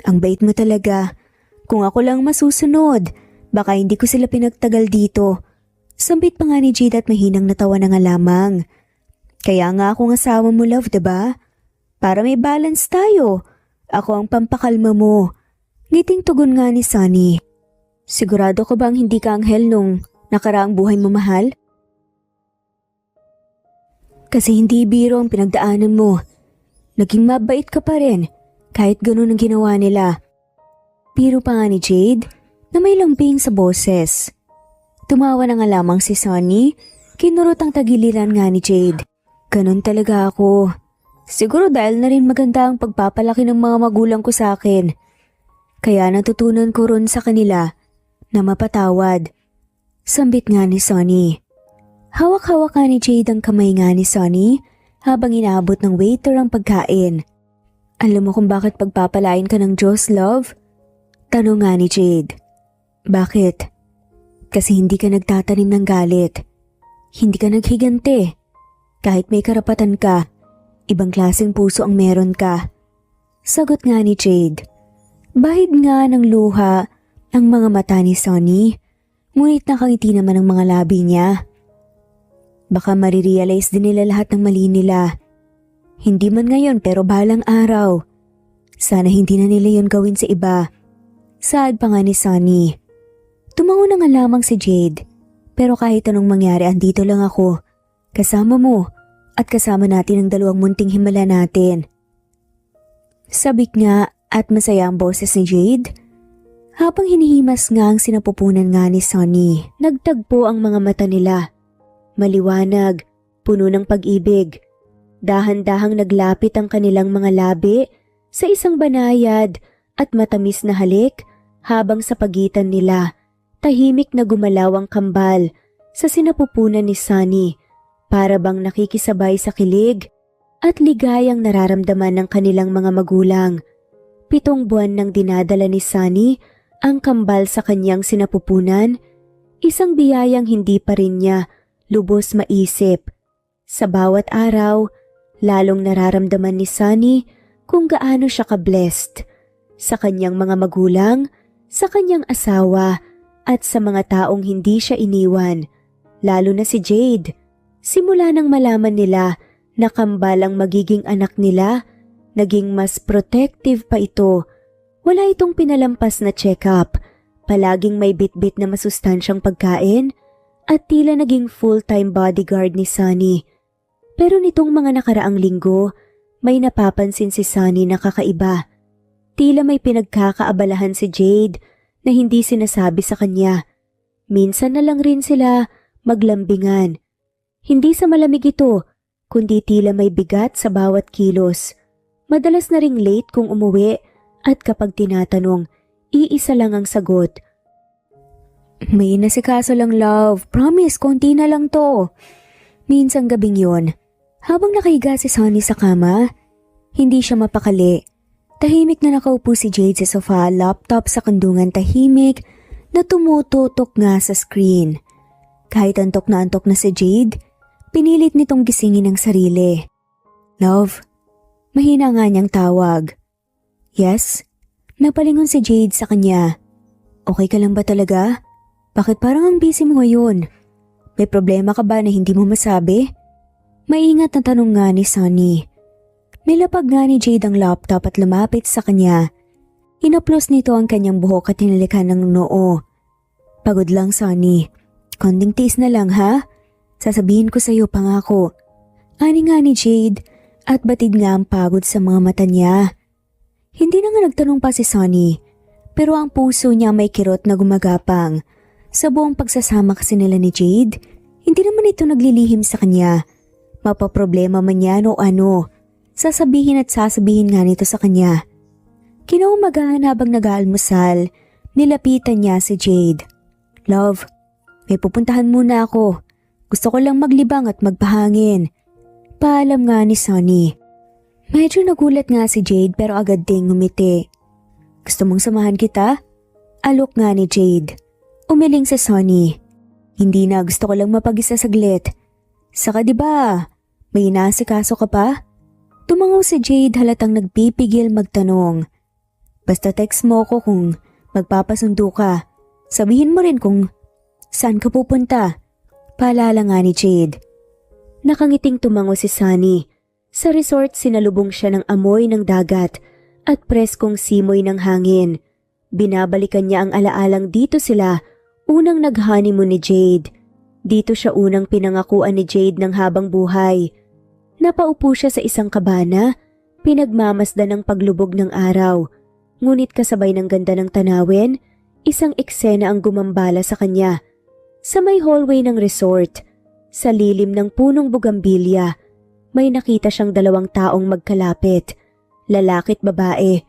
Ang bait mo talaga. Kung ako lang masusunod, baka hindi ko sila pinagtagal dito. Sambit pa nga ni Jade at mahinang natawa na nga lamang. Kaya nga akong asawa mo love, diba? Para may balance tayo. Ako ang pampakalma mo. Ngiting tugon nga ni Sonny. Sigurado ko bang hindi ka anghel nung nakaraang buhay mo mahal? Kasi hindi biro ang pinagdaanan mo. Naging mabait ka pa rin kahit ganun ang ginawa nila. Biro pa nga ni Jade na may lambing sa boses. Tumawa na nga lamang si Sonny, kinurot ang tagiliran nga ni Jade. Ganun talaga ako. Siguro dahil na rin maganda ang pagpapalaki ng mga magulang ko sa akin. Kaya natutunan ko ron sa kanila na mapatawad. Sambit nga ni Sonny. Hawak-hawak nga ni Jade ang kamay nga ni Sonny habang inaabot ng waiter ang pagkain. Alam mo kung bakit pagpapalain ka ng Diyos, love? Tanong nga ni Jade. Bakit? Kasi hindi ka nagtatanim ng galit. Hindi ka naghigante. Kahit may karapatan ka, ibang klaseng puso ang meron ka. Sagot nga ni Jade. Bahid nga ng luha ang mga mata ni Sonny, ngunit nakangiti naman ang mga labi niya. Baka marirealize din nila lahat ng mali nila. Hindi man ngayon pero balang araw. Sana hindi na nila yon gawin sa iba. Saad pa nga ni Sonny. Tumango na nga lamang si Jade. Pero kahit anong mangyari, andito lang ako. Kasama mo at kasama natin ang dalawang munting himala natin. Sabik nga at masaya ang boses ni Jade. Habang hinihimas nga ang sinapupunan nga ni Sonny, nagtagpo ang mga mata nila. Maliwanag, puno ng pag-ibig. Dahan-dahang naglapit ang kanilang mga labi sa isang banayad at matamis na halik habang sa pagitan nila, tahimik na gumalaw ang kambal sa sinapupunan ni Sonny para bang nakikisabay sa kilig at ligayang nararamdaman ng kanilang mga magulang. 7 buwan nang dinadala ni Sonny ang kambal sa kanyang sinapupunan, isang biyayang hindi pa rin niya lubos maisip. Sa bawat araw, lalong nararamdaman ni Sonny kung gaano siya ka-blessed sa kanyang mga magulang, sa kanyang asawa at sa mga taong hindi siya iniwan, lalo na si Jade. Simula nang malaman nila na kambal ang magiging anak nila, naging mas protective pa ito. Wala itong pinalampas na check-up, palaging may bit-bit na masustansyang pagkain at tila naging full-time bodyguard ni Sunny. Pero nitong mga nakaraang linggo, may napapansin si Sunny na kakaiba. Tila may pinagkakaabalahan si Jade na hindi sinasabi sa kanya. Minsan na lang rin sila maglambingan. Hindi sa malamig ito, kundi tila may bigat sa bawat kilos. Madalas na ring late kung umuwi at kapag tinatanong, iisa lang ang sagot. May nasikaso lang love, promise konti na lang to. Minsang gabing yon, habang nakahiga si Sunny sa kama, hindi siya mapakali. Tahimik na nakaupo si Jade sa sofa, laptop sa kandungan tahimik na tumututok nga sa screen. Kahit antok na si Jade, pinilit nitong gisingin ang sarili. Love, mahina nga niyang tawag. Yes? Napalingon si Jade sa kanya. Okay ka lang ba talaga? Bakit parang ang busy mo ngayon? May problema ka ba na hindi mo masabi? Maingat na tanong nga ni Sunny. Nilapag nga ni Jade ang laptop at lumapit sa kanya. Inaplos nito ang kanyang buhok at hinalikan ng noo. Pagod lang, Sunny. Konting tiis na lang ha? Sasabihin ko sa'yo pangako. Ani nga ni Jade at batid nga ang pagod sa mga mata niya. Hindi na nga nagtanong pa si Sunny, pero ang puso niya may kirot na gumagapang. Sa buong pagsasama kasi nila ni Jade, hindi naman ito naglilihim sa kanya. Mapaproblema man yan o ano, sasabihin at sasabihin nga nito sa kanya. Kinaumagahan habang nag-aalmusal, nilapitan niya si Jade. Love, may pupuntahan muna ako. Gusto ko lang maglibang at magpahangin. Paalam nga ni Sunny. Medyo nagulat nga si Jade pero agad ding ngumiti. Gusto mong samahan kita? Alok nga ni Jade. Umiling si Sunny. Hindi na, gusto ko lang mapag-isa saglit. Saka diba, may inaasikaso ka pa? Tumangaw si Jade halatang nagpipigil magtanong. Basta text mo ko kung magpapasundo ka. Sabihin mo rin kung saan ka pupunta. Paalala nga ni Jade. Nakangiting tumango si Sunny. Sa resort sinalubong siya ng amoy ng dagat at preskong simoy ng hangin. Binabalikan niya ang alaalang dito sila unang nag-honeymoon ni Jade. Dito siya unang pinangakuan ni Jade ng habang buhay. Napaupo siya sa isang kabana, pinagmamasdan ng paglubog ng araw. Ngunit kasabay ng ganda ng tanawin, isang eksena ang gumambala sa kanya. Sa may hallway ng resort, sa lilim ng punong bugambilya, may nakita siyang dalawang taong magkalapit, lalaki't babae.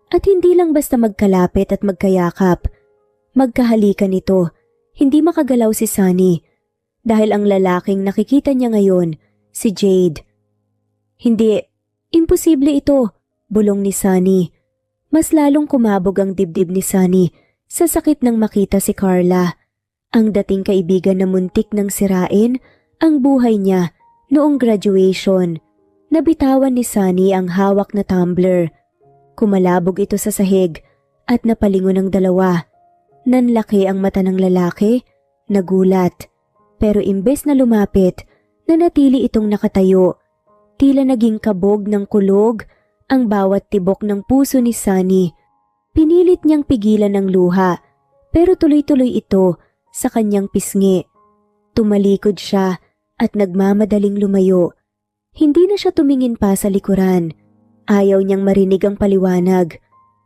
At hindi lang basta magkalapit at magkayakap. Magkahalikan ito, hindi makagalaw si Sunny dahil ang lalaking nakikita niya ngayon, si Jade. Hindi, imposible ito, bulong ni Sunny. Mas lalong kumabog ang dibdib ni Sunny sa sakit nang makita si Carla. Ang dating kaibigan na muntik nang sirain ang buhay niya noong graduation. Nabitawan ni Sunny ang hawak na tumbler. Kumalabog ito sa sahig at napalingon ang dalawa. Nanlaki ang mata ng lalaki, nagulat. Pero imbes na lumapit, nanatili itong nakatayo. Tila naging kabog ng kulog ang bawat tibok ng puso ni Sunny. Pinilit niyang pigilan ng luha, pero tuloy-tuloy ito sa kanyang pisngi. Tumalikod siya at nagmamadaling lumayo. Hindi na siya tumingin pa sa likuran. Ayaw niyang marinig ang paliwanag.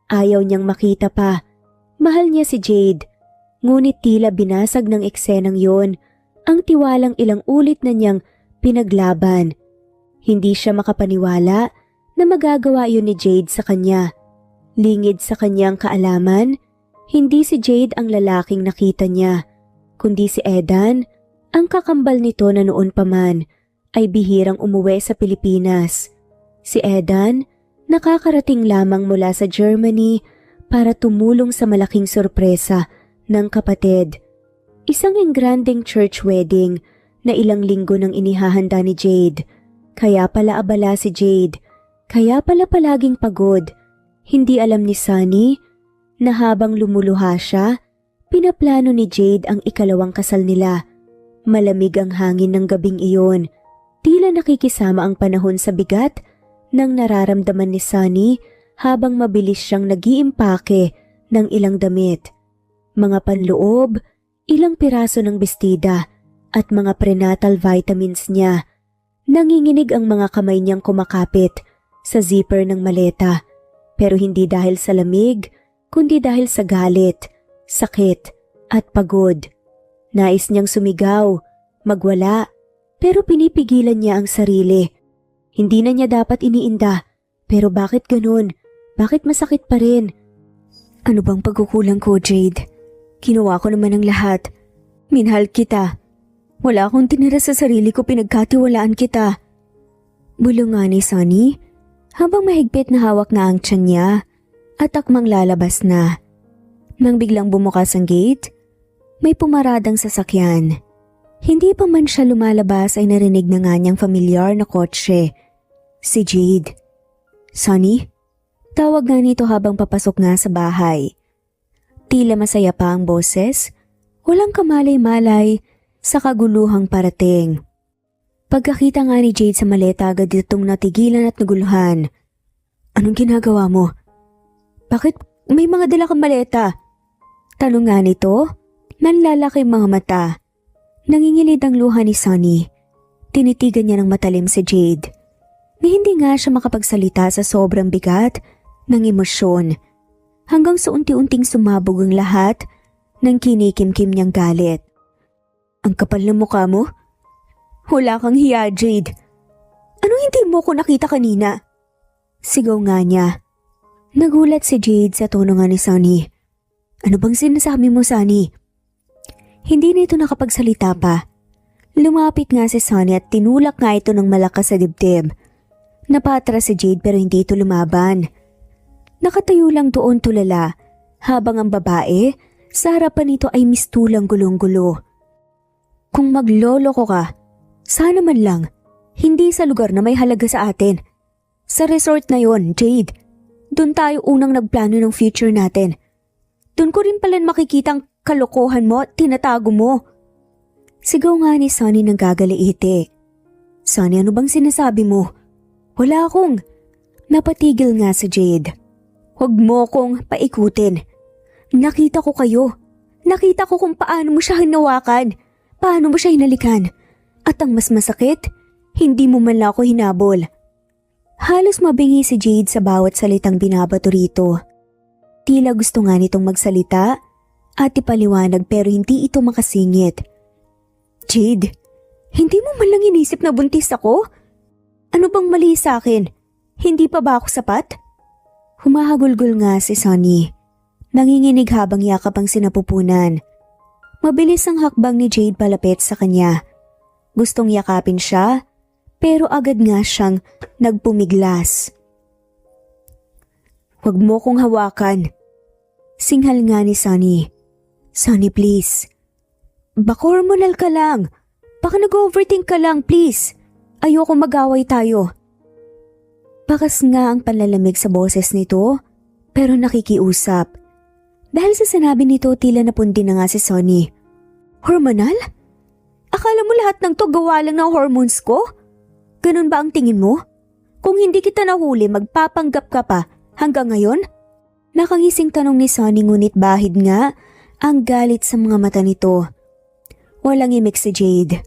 Ayaw niyang makita pa. Mahal niya si Jade, ngunit tila binasag ng eksenang yon ang tiwalang ilang ulit na niyang pinaglaban. Hindi siya makapaniwala na magagawa yun ni Jade sa kanya. Lingid sa kanyang kaalaman, hindi si Jade ang lalaking nakita niya, kundi si Edan, ang kakambal nito na noon pa man ay bihirang umuwi sa Pilipinas. Si Edan, nakakarating lamang mula sa Germany para tumulong sa malaking sorpresa ng kapatid. Isang engrandeng church wedding na ilang linggo nang inihahanda ni Jade. Kaya pala abala si Jade. Kaya pala palaging pagod. Hindi alam ni Sunny na habang lumuluha siya, pinaplano ni Jade ang ikalawang kasal nila. Malamig ang hangin ng gabing iyon. Tila nakikisama ang panahon sa bigat ng nararamdaman ni Sunny habang mabilis siyang nag-iimpake ng ilang damit. Mga panloob, ilang piraso ng bestida at mga prenatal vitamins niya. Nanginginig ang mga kamay niyang kumakapit sa zipper ng maleta, pero hindi dahil sa lamig, kundi dahil sa galit, sakit at pagod. Nais niyang sumigaw, magwala, pero pinipigilan niya ang sarili. Hindi na niya dapat iniinda, pero bakit ganun? Bakit masakit pa rin? Ano bang pagkukulang ko, Jade? Ginawa ko naman ang lahat. Minahal kita. Wala akong tinira sa sarili ko, pinagkatiwalaan kita. Bulong nga ni Sunny habang mahigpit na hawak na ang tiyan niya at akmang lalabas na. Nang biglang bumukas ang gate, may pumaradang sasakyan. Hindi pa man siya lumalabas ay narinig na nga niyang familiar na kotse. Si Jade. Sunny? Tawag nga nito habang papasok nga sa bahay. Tila masaya pa ang boses, walang kamalay-malay sa kaguluhang parating. Pagkakita nga ni Jade sa maleta, agad itong natigilan at naguluhan. Anong ginagawa mo? Bakit may mga dala kang maleta? Tanong nga nito, nanlalaki mga mata. Nangingilid ang luha ni Sunny. Tinitigan niya ng matalim si Jade. Na hindi nga siya makapagsalita sa sobrang bigat ng emosyon. Hanggang sa unti-unting sumabog ang lahat ng kinikim-kim niyang galit. Ang kapal ng mukha mo? Wala kang hiya, Jade. Anong hindi mo ko nakita kanina? Sigaw nga niya. Nagulat si Jade sa tono nga ni Sunny. Ano bang sinasabi mo, Sunny? Hindi na ito nakapagsalita pa. Lumapit nga si Sunny at tinulak nga ito ng malakas sa dibdib. Napatras si Jade pero hindi ito lumaban. Nakatayo lang doon tulala habang ang babae sa harapan nito ay mistulang gulong-gulo. Kung magloloko ka, sana man lang hindi sa lugar na may halaga sa atin. Sa resort na yon, Jade. Doon tayo unang nagplano ng future natin. Doon ko rin pala makikita ang kalokohan mo at tinatago mo. Sigaw nga ni Sunny nang gagaliite. Sunny, ano bang sinasabi mo? Wala akong. Napatigil nga si Jade. Huwag mo kong paikutin. Nakita ko kayo. Nakita ko kung paano mo siya hinawakan. Paano mo siya hinalikan. At ang mas masakit, hindi mo man lang ako hinabol. Halos mabingi si Jade sa bawat salitang binabato rito. Tila gusto nga nitong magsalita at ipaliwanag pero hindi ito makasingit. Jade, hindi mo man lang inisip na buntis ako? Ano bang mali sa akin? Hindi pa ba ako sapat? Humahagulgol nga si Sunny. Nanginginig habang yakap ang sinapupunan. Mabilis ang hakbang ni Jade palapit sa kanya. Gustong yakapin siya, pero agad nga siyang nagpumiglas. Huwag mo kong hawakan. Singhal nga ni Sunny. Sunny, please. Baka hormonal ka lang. Baka nag-overthink ka lang, please. Ayoko mag-away tayo. Bakas nga ang panlalamig sa boses nito, pero nakikiusap. Dahil sa sinabi nito, tila napundi na nga si Sunny. Hormonal? Akala mo lahat ng to gawa lang ng hormones ko? Ganun ba ang tingin mo? Kung hindi kita nahuli, magpapanggap ka pa hanggang ngayon? Nakangising tanong ni Sunny ngunit bahid nga ang galit sa mga mata nito. Walang imik si Jade.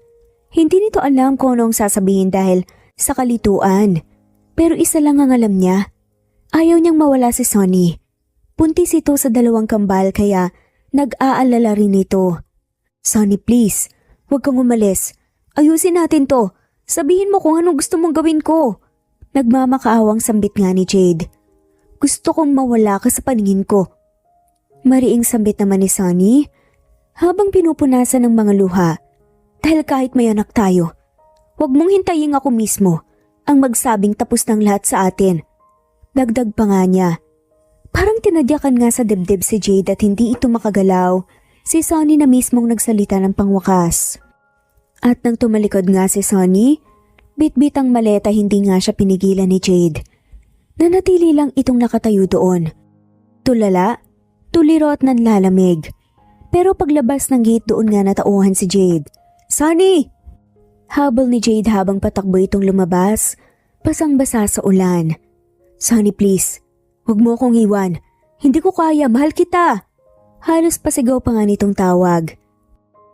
Hindi nito alam kung anong sasabihin dahil sa kalituan. Pero isa lang ang alam niya. Ayaw niyang mawala si Sunny. Puntis ito sa 2 kambal kaya nag-aalala rin ito. Sunny, please. Huwag kang umalis. Ayusin natin to. Sabihin mo kung anong gusto mong gawin ko. Nagmamakaawang sambit nga ni Jade. Gusto kong mawala ka sa paningin ko. Mariing sambit naman ni Sunny habang pinupunasan ng mga luha. Dahil kahit may anak tayo, huwag mong hintayin ako mismo ang magsabing tapos ng lahat sa atin. Dagdag pa nga niya. Parang tinadyakan nga sa dibdib si Jade at hindi ito makagalaw. Si Sunny na mismong nagsalita ng pangwakas. At nang tumalikod nga si Sunny, bitbit ang maleta hindi nga siya pinigilan ni Jade. Nanatili lang itong nakatayo doon. Tulala, tuliro at nanlalamig. Pero paglabas ng gate doon nga natauhan si Jade. Sunny! Habol ni Jade habang patakbo itong lumabas, basang-basa sa ulan. Sunny, please. Huwag mo akong iwan. Hindi ko kaya, mahal kita. Halos pasigaw pa nga nitong tawag.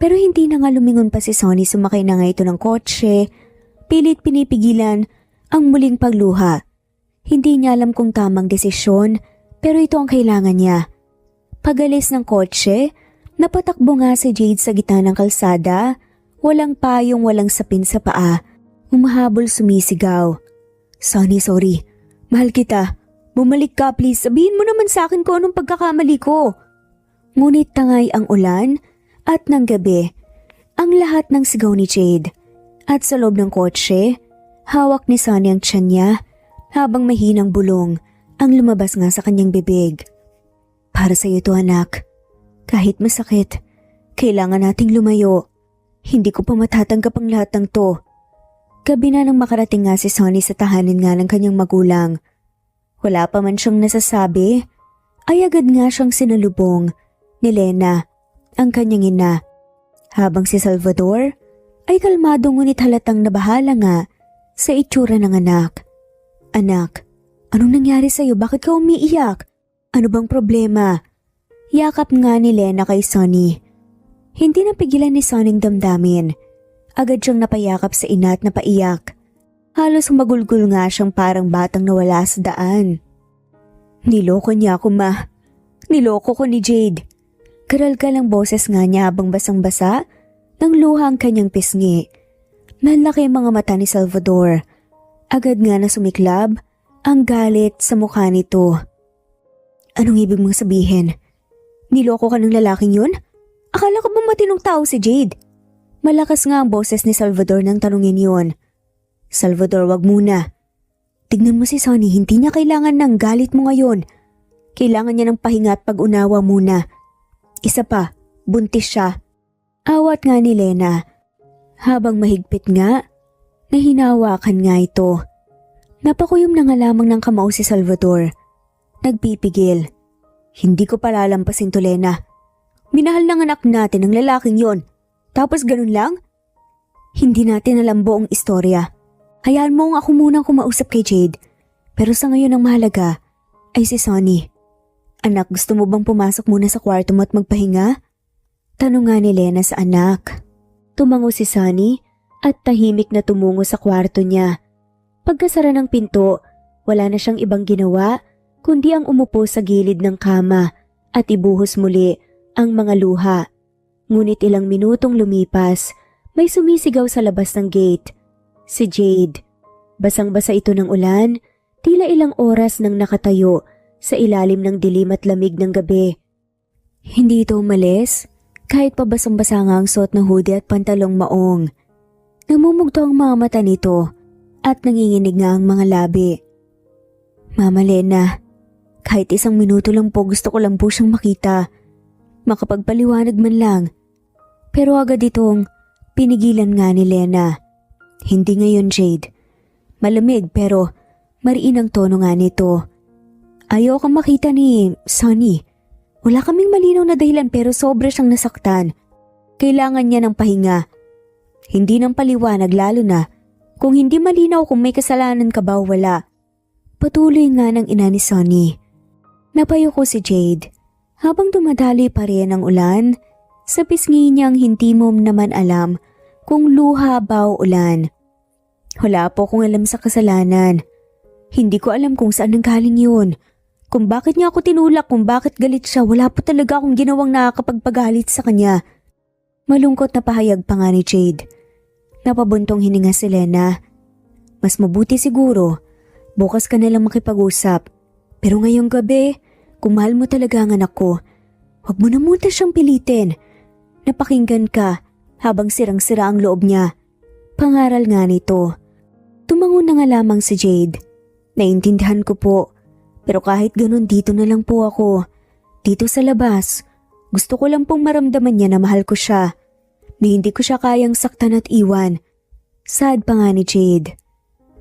Pero hindi na nga lumingon pa si Sonny, sumakay na nga ito ng kotse. Pilit pinipigilan ang muling pagluha. Hindi niya alam kung tamang desisyon, pero ito ang kailangan niya. Pagalis ng kotse, napatakbo nga si Jade sa gitna ng kalsada. Walang payong, walang sapin sa paa. Humahabol, sumisigaw. Sonny, sorry. Mahal kita. Bumalik ka please. Sabihin mo naman sa akin kung anong pagkakamali ko. Ngunit tangay ang ulan at ng gabi. Ang lahat ng sigaw ni Jade. At sa loob ng kotse, hawak ni Sonny ang tiyan niya habang mahinang bulong ang lumabas nga sa kanyang bibig. Para sa iyo to anak. Kahit masakit, kailangan nating lumayo. Hindi ko pa matatanggap ang lahat ng to. Gabi na nang makarating nga si Sonny sa tahanan nga ng kanyang magulang. Wala pa man siyang nasasabi, ay agad nga siyang sinalubong ni Lena, ang kanyang ina. Habang si Salvador ay kalmado ngunit halatang nabahala nga sa itsura ng anak. Anak, anong nangyari sa'yo? Bakit ka umiiyak? Ano bang problema? Yakap nga ni Lena kay Sonny. Hindi napigilan ni Sonny ang damdamin. Agad siyang napayakap sa ina at napaiyak. Halos magulgul nga siyang parang batang nawala sa daan. Niloko niya ako, ma. Niloko ko ni Jade. Karalkal ang boses nga niya habang basang-basa ng luha ang kanyang pisngi. Nalaki ang mga mata ni Salvador. Agad nga na sumiklab ang galit sa mukha nito. Anong ibig mong sabihin? Niloko ka ng lalaking yun? Akala ko ba matinong tao si Jade? Malakas nga ang boses ni Salvador nang tanungin yun. Salvador, wag muna. Tignan mo si Sonny, hindi niya kailangan ng galit mo ngayon. Kailangan niya ng pahinga at pag-unawa muna. Isa pa, buntis siya. Awat nga ni Lena. Habang mahigpit nga, nahinawakan nga ito. Napakuyom na nga lamang ng kamao si Salvador. Nagpipigil. Hindi ko palalampasin to, Lena. Minahal ng anak natin ang lalaking yon. Tapos ganun lang? Hindi natin alam buong istorya. Hayaan mo ako munang kumausap kay Jade. Pero sa ngayon ang mahalaga ay si Sonny. Anak, gusto mo bang pumasok muna sa kwarto mo at magpahinga? Tanong nga ni Lena sa anak. Tumango si Sonny at tahimik na tumungo sa kwarto niya. Pagkasara ng pinto, wala na siyang ibang ginawa kundi ang umupo sa gilid ng kama at ibuhos muli ang mga luha. Ngunit ilang minutong lumipas, may sumisigaw sa labas ng gate. Si Jade. Basang-basa ito ng ulan, tila ilang oras nang nakatayo sa ilalim ng dilim at lamig ng gabi. Hindi ito umalis, kahit pa basang-basa nga ang suot ng hoodie at pantalong maong. Namumugto ang mga mata nito at nanginginig nga ang mga labi. Mama Lena, kahit isang minuto lang po gusto ko lang po siyang makita. Makapagpaliwanag man lang. Pero agad itong pinigilan nga ni Lena. Hindi ngayon, Jade. Malamig pero mariin ang tono nga nito. Ayaw kang makita ni Sonny. Wala kaming malinaw na dahilan pero sobra siyang nasaktan. Kailangan niya ng pahinga. Hindi ng paliwanag lalo na kung hindi malinaw kung may kasalanan ka ba o wala. Patuloy nga ng ina ni Sonny. Napayuko si Jade. Habang dumadali pa rin ang ulan, sa pisngi niyang hindi mo naman alam kung luha ba o ulan. Wala po akong alam sa kasalanan. Hindi ko alam kung saan nanggaling yun. Kung bakit niya ako tinulak, kung bakit galit siya, wala po talaga akong ginawang nakakapagpagalit sa kanya. Malungkot na pahayag pa nga ni Jade. Napabuntong hininga si Lena. Mas mabuti siguro, bukas ka nalang makipag-usap. Pero ngayong gabi, kung mahal mo talaga ang anak ko, huwag mo na muna siyang pilitin. Napakinggan ka habang sirang-sira ang loob niya. Pangaral nga nito. Tumango na nga lamang si Jade. Naintindihan ko po. Pero kahit ganun dito na lang po ako. Dito sa labas. Gusto ko lang pong maramdaman niya na mahal ko siya. Na hindi ko siya kayang saktan at iwan. Sad pa nga ni Jade.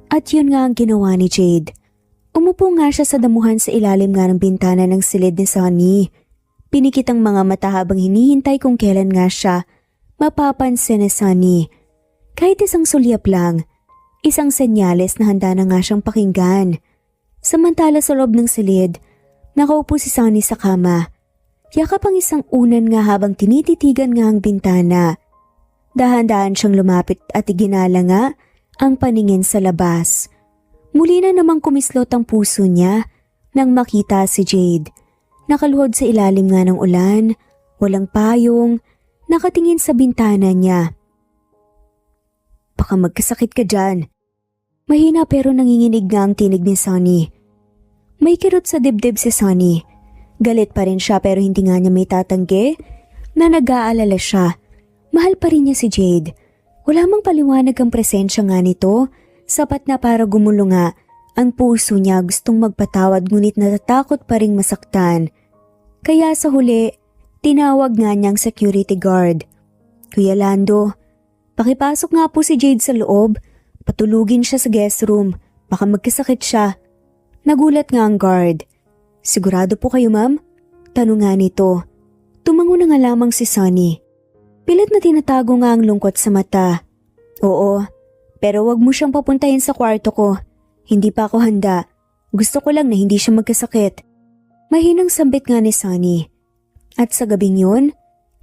At yun nga ang ginawa ni Jade. Umupo nga siya sa damuhan sa ilalim nga ng bintana ng silid ni Sonny. Pinikit ang mga mata habang hinihintay kung kailan nga siya mapapansin ni Sonny. Kahit isang sulyap lang, isang senyales na handa na nga siyang pakinggan. Samantala sa loob ng silid, nakaupo si Sonny sa kama. Yakap ang isang unan nga habang tinititigan nga ang bintana. Dahan-dahan siyang lumapit at iginala nga ang paningin sa labas. Muli na namang kumislot ang puso niya nang makita si Jade. Nakaluhod sa ilalim nga ng ulan, walang payong, nakatingin sa bintana niya. Baka magkasakit ka dyan. Mahina pero nanginginig nga ang tinig ni Sunny. May kirot sa dibdib si Sunny. Galit pa rin siya pero hindi nga niya may tatanggi na nag-aalala siya. Mahal pa rin niya si Jade. Wala mang paliwanag ang presensya nga nito, sapat na para gumulo nga. Ang puso niya gustong magpatawad ngunit natatakot pa ring masaktan. Kaya sa huli, tinawag nga niyang security guard. Kuya Lando, pakipasok nga po si Jade sa loob. Patulugin siya sa guest room. Baka magkasakit siya. Nagulat nga ang guard. Sigurado po kayo ma'am? Tanong nga nito. Tumango na nga lamang si Sunny. Pilit na tinatago nga ang lungkot sa mata. Oo, pero wag mo siyang papuntahin sa kwarto ko. Hindi pa ako handa. Gusto ko lang na hindi siya magkasakit. Mahinang sambit nga ni Sunny. At sa gabing yun,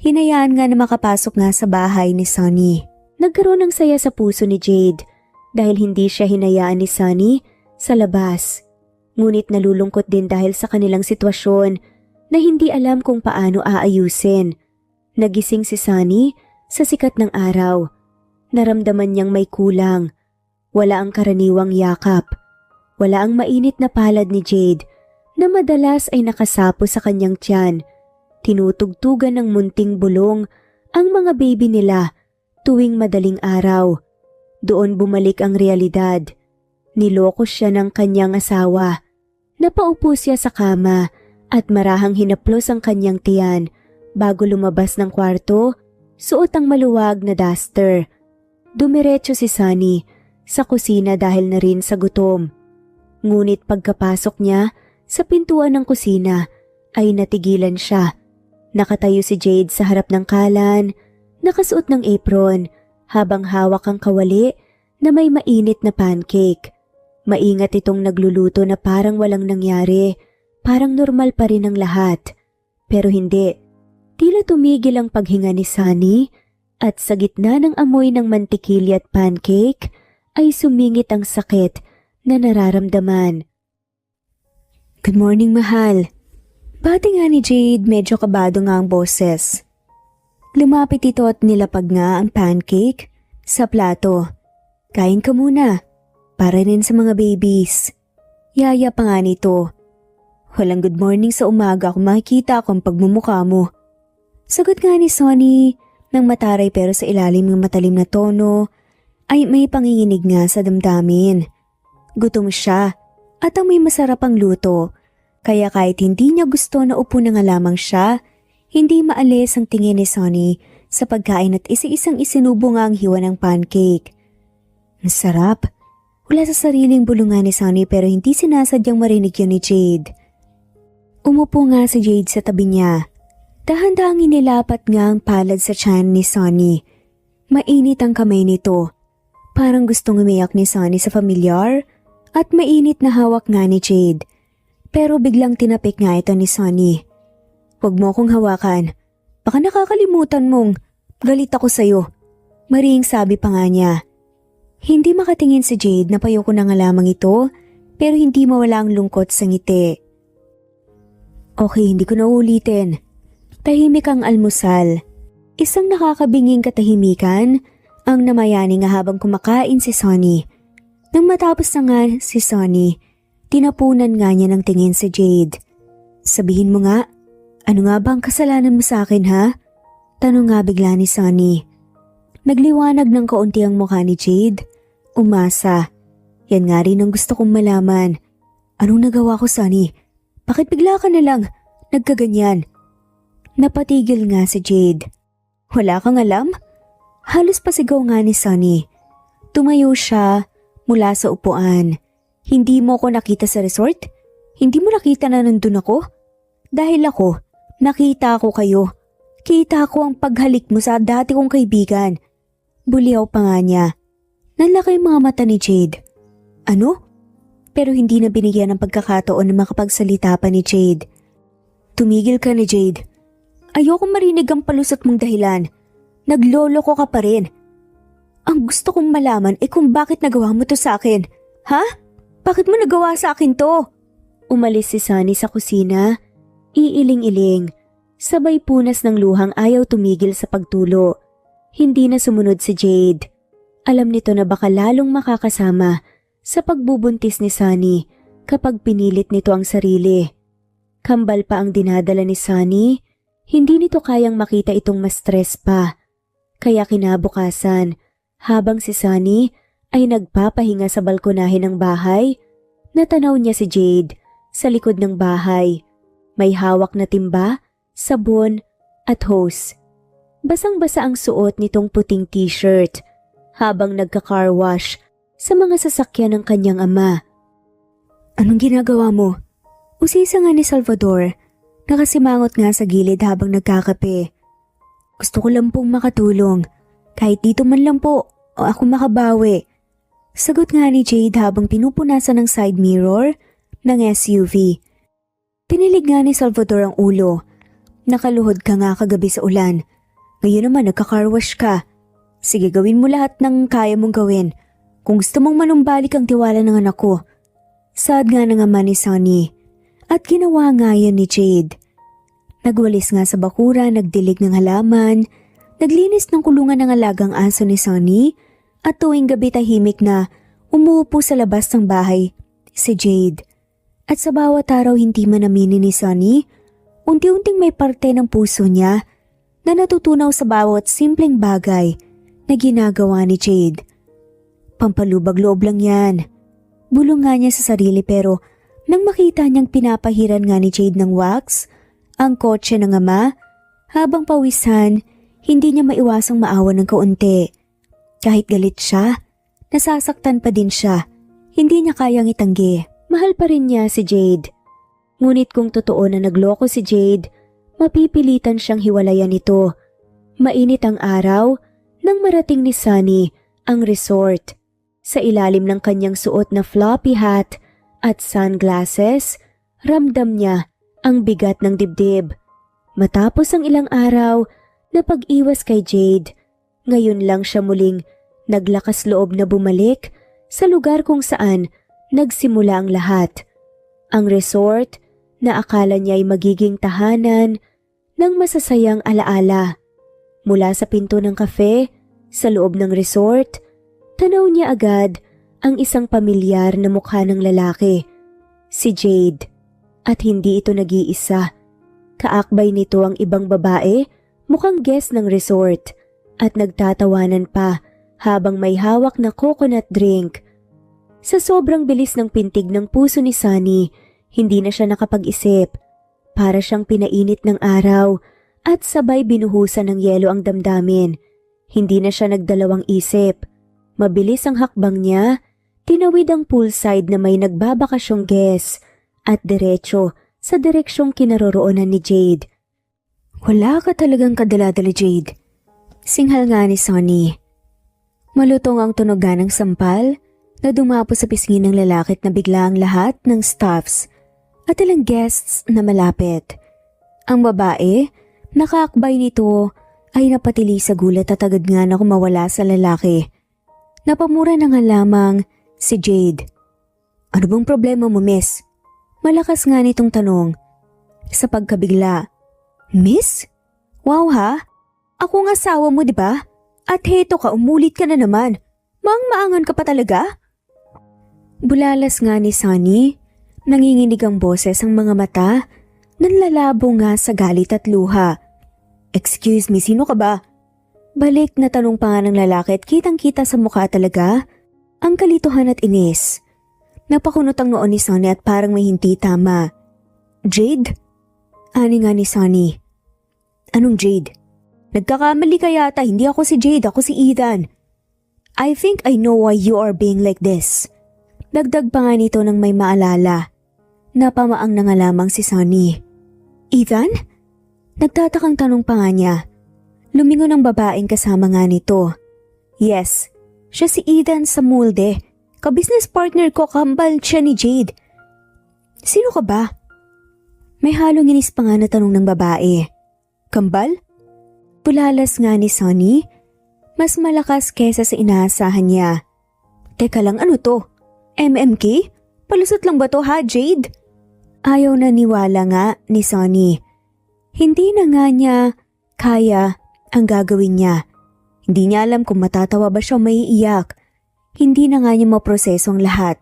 hinayaan nga na makapasok nga sa bahay ni Sunny. Nagkaroon ng saya sa puso ni Jade dahil hindi siya hinayaan ni Sunny sa labas. Ngunit nalulungkot din dahil sa kanilang sitwasyon na hindi alam kung paano aayusin. Nagising si Sunny sa sikat ng araw. Naramdaman niyang may kulang. Wala ang karaniwang yakap. Wala ang mainit na palad ni Jade na madalas ay nakasapo sa kanyang tiyan. Tinutugtugan ng munting bulong ang mga baby nila tuwing madaling araw. Doon bumalik ang realidad. Niloko siya ng kanyang asawa. Napaupo siya sa kama at marahang hinaplos ang kanyang tiyan bago lumabas ng kwarto, suot ang maluwag na duster. Dumiretso si Sunny sa kusina dahil na rin sa gutom. Ngunit pagkapasok niya sa pintuan ng kusina ay natigilan siya. Nakatayo si Jade sa harap ng kalan, nakasuot ng apron habang hawak ang kawali na may mainit na pancake. Maingat itong nagluluto na parang walang nangyari, parang normal pa rin ang lahat. Pero hindi, tila tumigil ang paghinga ni Sunny at sa gitna ng amoy ng mantikilya at pancake ay sumingit ang sakit na nararamdaman. Good morning, mahal. Bati nga ni Jade, medyo kabado nga ang boses. Lumapit ito at nilapag nga ang pancake sa plato. Kain ka muna. Para rin sa mga babies. Yaya pa nga nito. Walang good morning sa umaga kung makikita ko ang pagmumukha mo. Sagot nga ni Sunny nang mataray pero sa ilalim ng matalim na tono ay may panginginig nga sa damdamin. Gutom siya at ang may masarap ang luto. Kaya kahit hindi niya gusto na upo na nga lamang siya, hindi maalis ang tingin ni Sunny sa pagkain at isa-isang isinubo nga ang hiwa ng pancake. Masarap. Wala sa sariling bulungan ni Sunny pero hindi sinasadyang marinig yun ni Jade. Umupo nga si Jade sa tabi niya. Dahan-dahang inilapat nga ang palad sa tiyan ni Sunny. Mainit ang kamay nito. Parang gustong umiyak ni Sunny sa familiar at mainit na hawak nga ni Jade. Pero biglang tinapik nga ito ni Sunny. Huwag mo akong hawakan. Baka nakakalimutan mong galit ako sa'yo. Maring sabi pa nga niya. Hindi makatingin si Jade na payo ko na nga lamang ito pero hindi mawala ang lungkot sa ngiti. Okay, hindi ko na ulitin. Tahimik ang almusal. Isang nakakabinging katahimikan ang namayani nga habang kumakain si Sunny. Nang matapos na nga si Sunny, tinapunan nga niya ng tingin si Jade. Sabihin mo nga, ano nga ba ang kasalanan mo sa akin ha? Tanong nga bigla ni Sunny. Nagliwanag ng kaunti ang mukha ni Jade. Umasa. Yan nga rin ang gusto kong malaman. Anong nagawa ko, Sunny? Bakit bigla ka na lang nagkaganyan? Napatigil nga si Jade. Wala kang alam? Halos pasigaw nga ni Sunny. Tumayo siya mula sa upuan. Hindi mo ko nakita sa resort? Hindi mo nakita na nandun ako? Dahil ako, nakita ko kayo. Kita ko ang paghalik mo sa dati kong kaibigan. Buliyaw pa nga niya. Nanlaki mga mata ni Jade. Ano? Pero hindi na binigyan ng pagkakataon na makapagsalita pa ni Jade. Tumigil ka ni Jade. Ayoko marinig ang palusot mong dahilan. Nagloloko ka pa rin. Ang gusto kong malaman kung bakit nagawa mo to sa akin. Ha? Bakit mo nagawa sa akin to? Umalis si Sunny sa kusina, iiling-iling. Sabay punas ng luhang ayaw tumigil sa pagtulo. Hindi na sumunod si Jade. Alam nito na baka lalong makakasama sa pagbubuntis ni Sunny kapag pinilit nito ang sarili. Kambal pa ang dinadala ni Sunny, hindi nito kayang makita itong ma-stress pa. Kaya kinabukasan, habang si Sunny ay nagpapahinga sa balkonahe ng bahay, natanaw niya si Jade sa likod ng bahay. May hawak na timba, sabon at hose. Basang-basa ang suot nitong puting t-shirt habang nagka-car wash sa mga sasakyan ng kanyang ama. Anong ginagawa mo? Usisa nga ni Salvador. Nakasimangot nga sa gilid habang nagkakape. Gusto ko lang pong makatulong. Kahit dito man lang po o ako makabawi. Sagot nga ni Jade habang pinupunasan ng side mirror ng SUV. Tinilig nga ni Salvador ang ulo. Nakaluhod ka nga kagabi sa ulan. Ngayon naman nagka-car wash ka. Sige, gawin mo lahat ng kaya mong gawin. Kung gusto mong manumbalik ang tiwala ng anak ko. Saad nga ng ama ni Sunny. At ginawa nga yan ni Jade. Nagwalis nga sa bakura, nagdilig ng halaman, naglinis ng kulungan ng alagang aso ni Sunny, at tuwing gabi tahimik na umuupo sa labas ng bahay si Jade. At sa bawat araw hindi man aminin ni Sunny, unti-unting may parte ng puso niya na natutunaw sa bawat simpleng bagay na ginagawa ni Jade. Pampalubag-loob lang yan. Bulong nga niya sa sarili pero nang makita niyang pinapahiran nga ni Jade ng wax ang kotse ng ama, habang pawisan, hindi niya maiwasang maawa ng kaunti. Kahit galit siya, nasasaktan pa din siya. Hindi niya kayang itanggi. Mahal pa rin niya si Jade. Ngunit kung totoo na nagloko si Jade, mapipilitan siyang hiwalayan ito. Mainit ang araw nang marating ni Sunny ang resort. Sa ilalim ng kanyang suot na floppy hat at sunglasses, ramdam niya ang bigat ng dibdib. Matapos ang ilang araw na pag-iwas kay Jade, ngayon lang siya muling naglakas loob na bumalik sa lugar kung saan nagsimula ang lahat. Ang resort na akala niya ay magiging tahanan ng masasayang alaala. Mula sa pinto ng kafe, sa loob ng resort, tanaw niya agad ang isang pamilyar na mukha ng lalaki, si Jade. At hindi ito nag-iisa. Kaakbay nito ang ibang babae, mukhang guest ng resort, at nagtatawanan pa habang may hawak na coconut drink. Sa sobrang bilis ng pintig ng puso ni Sunny, hindi na siya nakapag-isip. Para siyang pinainit ng araw at sabay binuhusan ng yelo ang damdamin. Hindi na siya nagdalawang isip. Mabilis ang hakbang niya, tinawid ang poolside na may nagbabakasyong guest at diretso sa direksyong kinaroroonan ni Jade. Wala ka talagang kadala-dala, Jade. Singhal nga ni Sunny. Malutong ang tunog ng sampal na dumapo sa pisngi ng lalaki at nabigla ang lahat ng staffs at ilang guests na malapit. Ang babae, nakaakbay nito ay napatili sa gulat at agad nga na kumawala sa lalaki. Napamura na nga lamang si Jade. Ano bang problema mo, miss? Malakas nga nitong tanong. Sa pagkabigla, Miss? Wow ha? Ako ang asawa mo, di ba? At heto ka, umulit ka na naman. Maang-maangan ka pa talaga? Bulalas nga ni Sunny, nanginginig ang boses ang mga mata, nanlalabo nga sa galit at luha. Excuse me, sino ka ba? Balik na tanong pa nga ng lalaki at kitang-kita sa mukha talaga ang kalituhan at inis. Napakunot ang noon ni Sunny at parang may hindi tama. Jade? Ani nga ni Sunny. Anong Jade? Nagkakamali ka yata, hindi ako si Jade, ako si Ethan. I think I know why you are being like this. Dagdag pa nga nito nang may maalala. Napamaang na nga lamang si Sunny. Ethan? Nagtatakang tanong pa nga niya. Lumingon ang babaeng kasama nga nito. Yes, siya si Ethan sa mulde. Ka-business partner ko, kambal siya ni Jade. Sino ka ba? May halong inis pa nga na tanong ng babae. Kambal? Bulalas nga ni Sunny. Mas malakas kesa sa inaasahan niya. Teka lang, ano to? MMK? Palusot lang ba to ha, Jade? Ayaw na niwala nga ni Sunny. Hindi na nga niya kaya ang gagawin niya. Hindi niya alam kung matatawa ba siya o maiiyak. Hindi na nga niya maproseso ang lahat.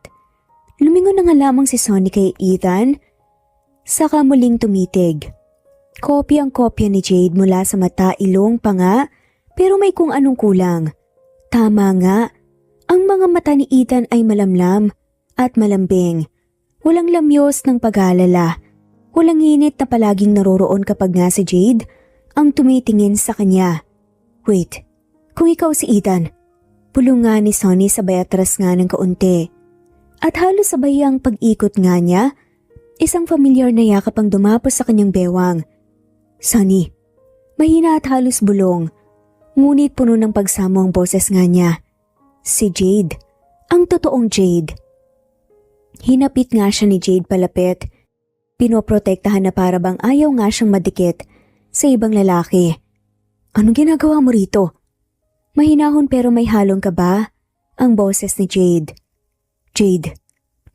Lumingon na nga lamang si Sunny kay Ethan. Saka muling tumitig. Kopyang-kopya ni Jade mula sa mata, ilong, panga, pero may kung anong kulang. Tama nga, ang mga mata ni Ethan ay malamlam at malambing. Walang lamyos ng pag-aalala. Walang init na palaging naroroon kapag nga si Jade ang tumitingin sa kanya. Wait, kung ikaw si Ethan, pulong nga ni Sunny sabay atras nga ng kaunti. At halos sabay ang pag-ikot nga niya, isang familiar na yakap ang dumapos sa kanyang bewang. Sunny, mahina at halos bulong, ngunit puno ng pagsamo ang boses nga niya. Si Jade, ang totoong Jade. Hinapit nga siya ni Jade palapit. Pinoprotektahan na para bang ayaw nga siyang madikit sa ibang lalaki. Anong ginagawa mo rito? Mahinahon pero may halong kaba ang boses ni Jade. Jade,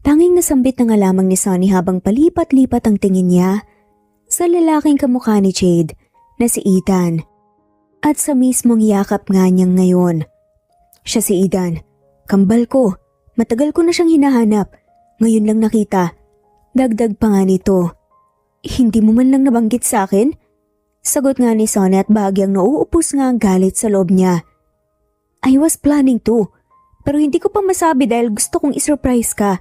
tanging nasambit na nga lamang ni Sunny habang palipat-lipat ang tingin niya sa lalaking kamukha ni Jade na si Ethan. At sa mismong yakap nga niyang ngayon. Siya si Ethan, kambal ko, matagal ko na siyang hinahanap, ngayon lang nakita. Dagdag pa nga nito, hindi mo man lang nabanggit sa akin? Sagot nga ni Sunny at bahagyang nauupos nga ang galit sa loob niya. I was planning to, pero hindi ko pa masabi dahil gusto kong isurprise ka.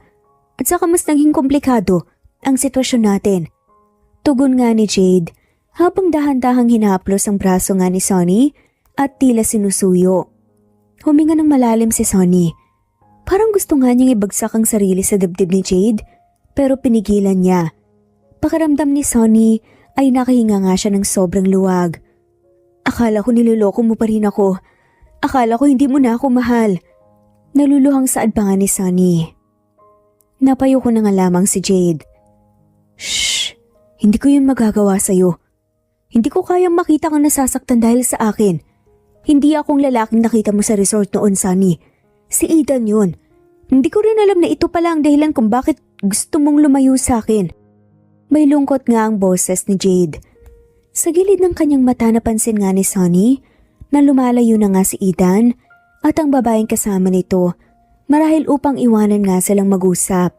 At saka mas naging komplikado ang sitwasyon natin. Tugon nga ni Jade habang dahan-dahang hinaplos ang braso nga ni Sunny at tila sinusuyo. Huminga ng malalim si Sunny. Parang gusto nga niyang ibagsak ang sarili sa dibdib ni Jade pero pinigilan niya. Pakiramdam ni Sunny ay nakahinga nga siya ng sobrang luwag. Akala ko niloloko mo pa rin ako. Akala ko hindi mo na ako mahal. Naluluhang saad pa nga ni Sunny. Napayo ko na nga lamang si Jade. Shh! Hindi ko yun magagawa sa'yo. Hindi ko kayang makita kang nasasaktan dahil sa akin. Hindi akong lalaking nakita mo sa resort noon, Sunny. Si Ethan yun. Hindi ko rin alam na ito pala ang dahilan kung bakit gusto mong lumayo sa akin. May lungkot nga ang boses ni Jade. Sa gilid ng kanyang mata napansin nga ni Sunny na lumalayo na nga si Ethan at ang babaeng kasama nito marahil upang iwanan nga silang mag-usap.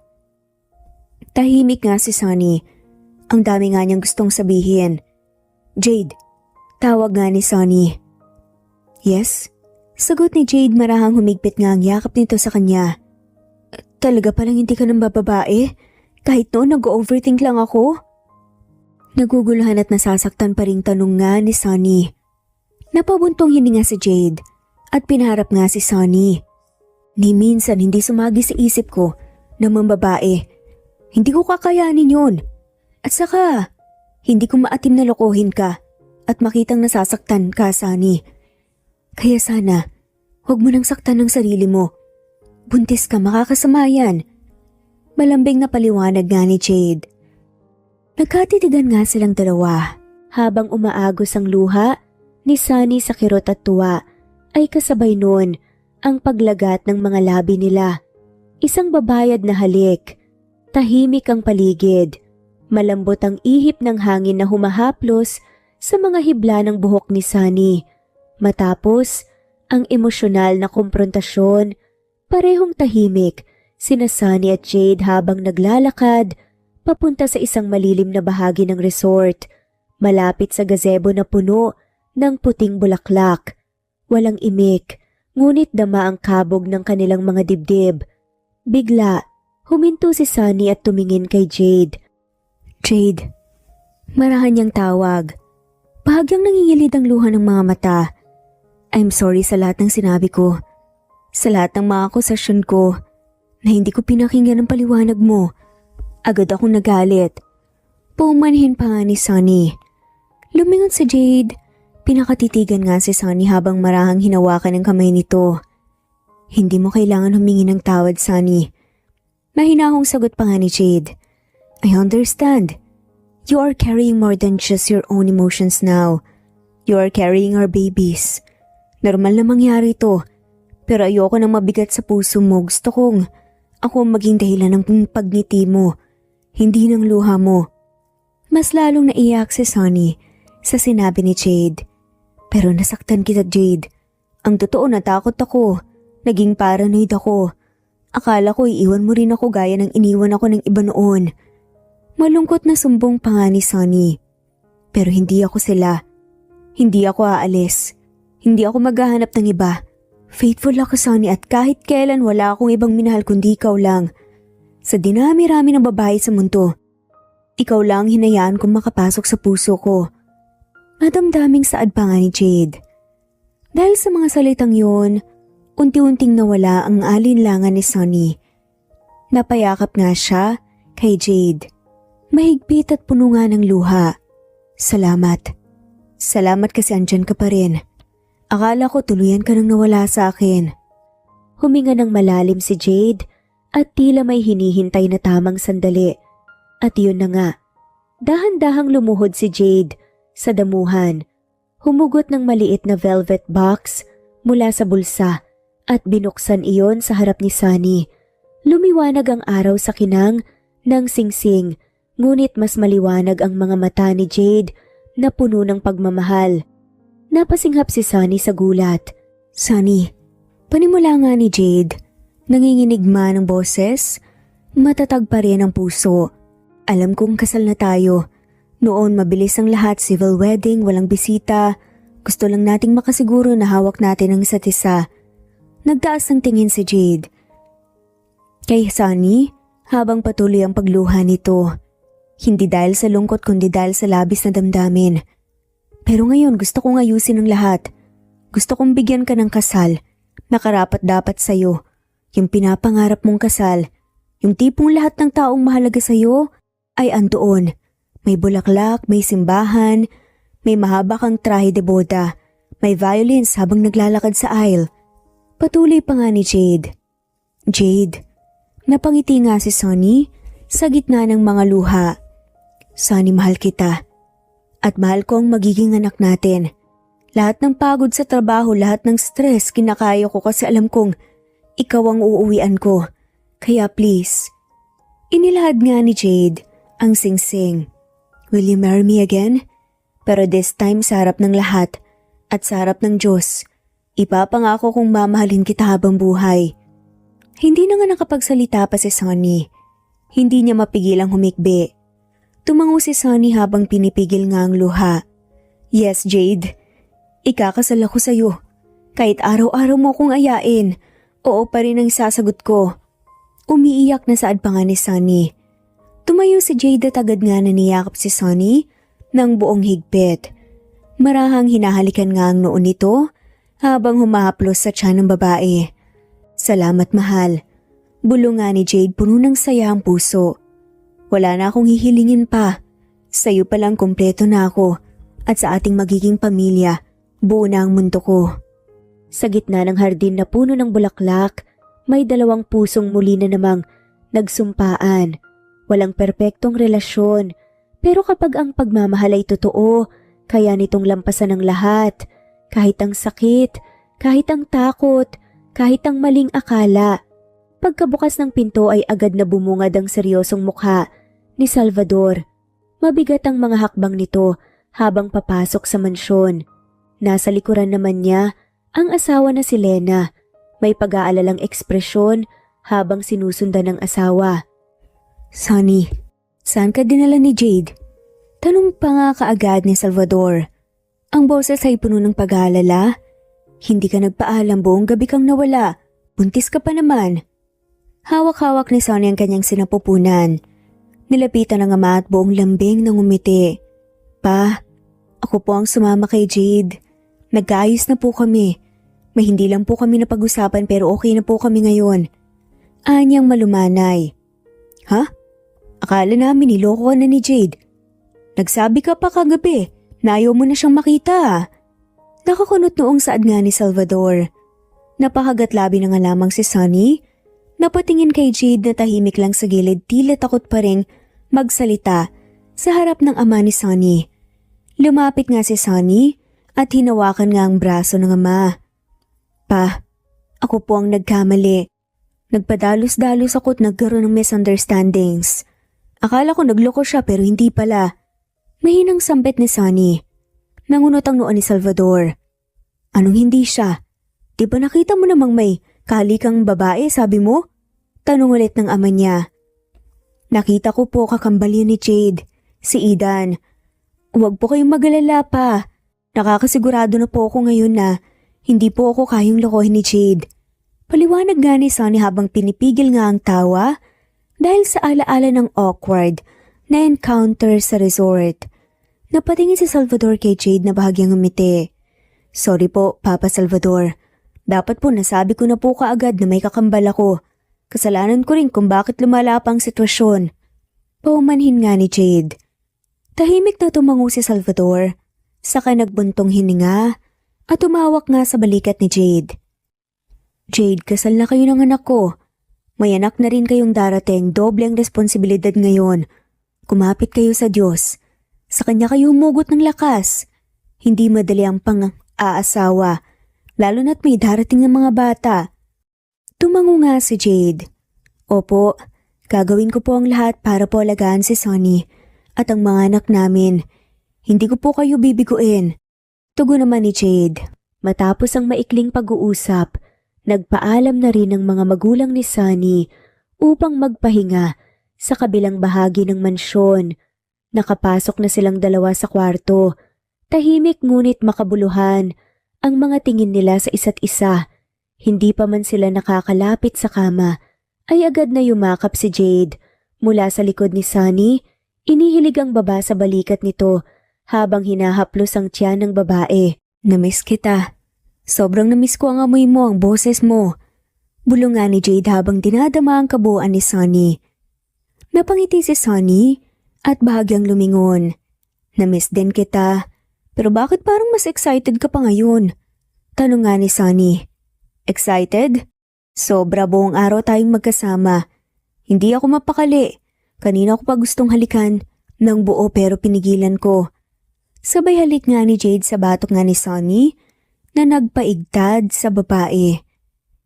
Tahimik nga si Sunny. Ang dami nga niyang gustong sabihin. Jade, tawag nga ni Sunny. Yes? Sagot ni Jade marahang humigpit nga ang yakap nito sa kanya. Talaga palang hindi ka ng bababae? Kahit noon nag-overthink lang ako? Naguguluhan at nasasaktan pa ring tanong nga ni Sunny. Napabuntong hininga si Jade at pinaharap nga si Sunny. Ni minsan hindi sumagi sa isip ko na mambabae. Hindi ko kakayanin yun. At saka, hindi ko maatim na lokohin ka at makitang nasasaktan ka, Sunny. Kaya sana, huwag mo nang saktan ng sarili mo. Buntis ka, makakasama yan. Malambing na paliwanag nga ni Jade. Nagkatitigan nga silang dalawa habang umaagos ang luha ni Sunny sa kirot at tuwa ay kasabay noon ang paglagat ng mga labi nila. Isang babayad na halik, tahimik ang paligid. Malambot ang ihip ng hangin na humahaplos sa mga hibla ng buhok ni Sunny. Matapos ang emosyonal na komprontasyon, parehong tahimik sina Sunny at Jade habang naglalakad papunta sa isang malilim na bahagi ng resort, malapit sa gazebo na puno ng puting bulaklak. Walang imik, ngunit dama ang kabog ng kanilang mga dibdib. Bigla, huminto si Sunny at tumingin kay Jade. Jade, marahan niyang tawag. Bahagyang nangingilid ang luha ng mga mata. I'm sorry sa lahat ng sinabi ko. Sa lahat ng mga akusasyon ko na hindi ko pinakinggan ang paliwanag mo. Agad akong nagalit. Pumanhin pa nga ni Sunny. Lumingon si Jade. Pinakatitigan nga si Sunny habang marahang hinawakan ang kamay nito. Hindi mo kailangan humingi ng tawad, Sunny. Mahinahong sagot pa nga ni Jade. I understand. You are carrying more than just your own emotions now. You are carrying our babies. Normal na mangyari to. Pero ayoko nang mabigat sa puso mo. Gusto kong ako ang maging dahilan ng pagngiti mo, hindi ng luha mo. Mas lalong naiyak si Sunny sa sinabi ni Jade. Pero nasaktan kita, Jade. Ang totoo, natakot ako. Naging paranoid ako. Akala ko iiwan mo rin ako gaya ng iniwan ako ng iba noon. Malungkot na sumbong pa nga ni Sunny. Pero hindi ako sila. Hindi ako aalis. Hindi ako maghahanap ng iba. Faithful ako, Sunny, at kahit kailan wala akong ibang minahal kundi ikaw lang. Sa dinami-rami ng babae sa mundo, ikaw lang hinayaan kong makapasok sa puso ko. Madamdaming saad pa nga ni Jade. Dahil sa mga salitang yun, unti-unting nawala ang alinlangan ni Sunny. Napayakap nga siya kay Jade. Mahigpit at puno nga ng luha. Salamat. Salamat kasi andyan ka pa rin. Akala ko tuluyan ka nang nawala sa akin. Huminga ng malalim si Jade at tila may hinihintay na tamang sandali. At yun na nga. Dahan-dahang lumuhod si Jade sa damuhan. Humugot ng maliit na velvet box mula sa bulsa at binuksan iyon sa harap ni Sunny. Lumiwanag ang araw sa kinang ng singsing, ngunit mas maliwanag ang mga mata ni Jade na puno ng pagmamahal. Napasinghap si Sunny sa gulat. Sunny, panimula nga ni Jade. Nanginginig man ang boses, matatag pa rin ang puso. Alam kong kasal na tayo. Noon mabilis ang lahat, civil wedding, walang bisita. Gusto lang nating makasiguro na hawak natin ang isa't isa. Nagtaas ng tingin si Jade kay Sunny habang patuloy ang pagluha nito. Hindi dahil sa lungkot kundi dahil sa labis na damdamin. Pero ngayon gusto kong ayusin ang lahat. Gusto kong bigyan ka ng kasal na karapat-dapat sa'yo. Yung pinapangarap mong kasal. Yung tipong lahat ng taong mahalaga sa'yo ay andoon. May bulaklak, may simbahan, may mahaba kang trahe de boda, may violins habang naglalakad sa aisle. Patuloy pa nga ni Jade. Jade, napangiti nga si Sunny sa gitna ng mga luha. Sunny, mahal kita. At mahal ko ang magiging anak natin. Lahat ng pagod sa trabaho, lahat ng stress, kinakaya ko kasi alam kong ikaw ang uuwian ko. Kaya please. Inilahad nga ni Jade ang singsing. Will you marry me again? Pero this time sa harap ng lahat at sa harap ng Diyos. Ipapangako kong mamahalin kita habang buhay. Hindi na nga nakapagsalita pa si Sunny. Hindi niya mapigilang humikbi. Tumango si Sunny habang pinipigil nga ang luha. Yes, Jade. Ikakasal ako sa'yo. Kahit araw-araw mo akong ayain, oo pa rin ang sasagot ko. Umiiyak na saad pa nga ni Sunny. Tumayo si Jade at agad nga naniyakap si Sunny ng buong higpit. Marahang hinahalikan nga ang noon nito habang humahaplos sa tiyan ng babae. Salamat, mahal. Bulong nga ni Jade, puno ng saya ang puso. Wala na akong hihilingin pa. Sa'yo palang kumpleto na ako at sa ating magiging pamilya, buo na ang mundo ko. Sa gitna ng hardin na puno ng bulaklak, may dalawang pusong muli na namang nagsumpaan. Walang perpektong relasyon, pero kapag ang pagmamahal ay totoo, kaya nitong lampasan ng lahat. Kahit ang sakit, kahit ang takot, kahit ang maling akala. Pagkabukas ng pinto ay agad na bumungad ang seryosong mukha ni Salvador. Mabigat ang mga hakbang nito habang papasok sa mansyon. Nasa likuran naman niya ang asawa na si Lena. May pag-aalalang ekspresyon habang sinusundan ng asawa. Sunny, saan ka dinala ni Jade? Tanong pa nga kaagad ni Salvador. Ang boses ay puno ng pag-aalala. Hindi ka nagpaalam, buong gabi kang nawala. Buntis ka pa naman. Hawak-hawak ni Sunny ang kanyang sinapupunan. Nilapitan ng ama at buong lambing ng umiti. Pa, ako po ang sumama kay Jade. Nagkaayos na po kami. May hindi lang po kami napag-usapan pero okay na po kami ngayon. Anyang malumanay. Ha? Akala namin niloko ka na ni Jade. Nagsabi ka pa kagabi na ayaw mo na siyang makita. Nakakunot noong saad nga ni Salvador. Napakagat labi na nga lamang si Sunny. Napatingin kay Jade na tahimik lang sa gilid, tila takot pa ring magsalita sa harap ng ama ni Sunny. Lumapit nga si Sunny at hinawakan nga ang braso ng ama. Pa, ako po ang nagkamali. Nagpadalos-dalos ako at nagkaroon ng misunderstandings. Akala ko nagloko siya pero hindi pala. Mahinang sambit ni Sunny. Nangunot ang noo ni Salvador. Anong hindi siya? Di ba nakita mo namang may kalikang babae, sabi mo? Tanong ulit ng ama niya. Nakita ko po kakambal ni Jade, si Idan. Huwag po kayong mag-alala pa. Nakakasigurado na po ako ngayon na hindi po ako kayang lokohin ni Jade. Paliwanag nga ni Sunny habang pinipigil nga ang tawa dahil sa alaala ng awkward na encounter sa resort. Napatingin si Salvador kay Jade na bahagyang umiti. Sorry po, Papa Salvador. Dapat po nasabi ko na po kaagad na may kakambal ako. Kasalanan ko rin kung bakit lumala pa ang sitwasyon. Paumanhin nga ni Jade. Tahimik na tumango si Salvador. Saka nagbuntong hininga at tumawak nga sa balikat ni Jade. Jade, kasal na kayo ng anak ko. May anak na rin kayong darating, doble ang responsibilidad ngayon. Kumapit kayo sa Diyos. Sa Kanya kayo humugot ng lakas. Hindi madali ang pang-aasawa, lalo na't may darating ng mga bata. Tumango nga si Jade. Opo, gagawin ko po ang lahat para po alagaan si Sunny at ang mga anak namin. Hindi ko po kayo bibiguin. Tugon naman ni Jade. Matapos ang maikling pag-uusap, nagpaalam na rin ang mga magulang ni Sunny upang magpahinga sa kabilang bahagi ng mansyon. Nakapasok na silang dalawa sa kwarto. Tahimik ngunit makabuluhan ang mga tingin nila sa isa't isa. Hindi pa man sila nakakalapit sa kama, ay agad na yumakap si Jade. Mula sa likod ni Sunny, inihilig ang baba sa balikat nito habang hinahaplos ang tiyan ng babae. Namiss kita. Sobrang namiss ko ang amoy mo, ang boses mo. Bulong nga ni Jade habang dinadama ang kabuuan ni Sunny. Napangiti si Sunny at bahagyang lumingon. Namiss din kita. Pero bakit parang mas excited ka pa ngayon? Tanong nga ni Sunny. Excited? Sobra, buong araw tayong magkasama. Hindi ako mapakali. Kanina ko pa gustong halikan ng buo pero pinigilan ko. Sabay halik nga ni Jade sa batok nga ni Sunny na nagpaigtad sa babae.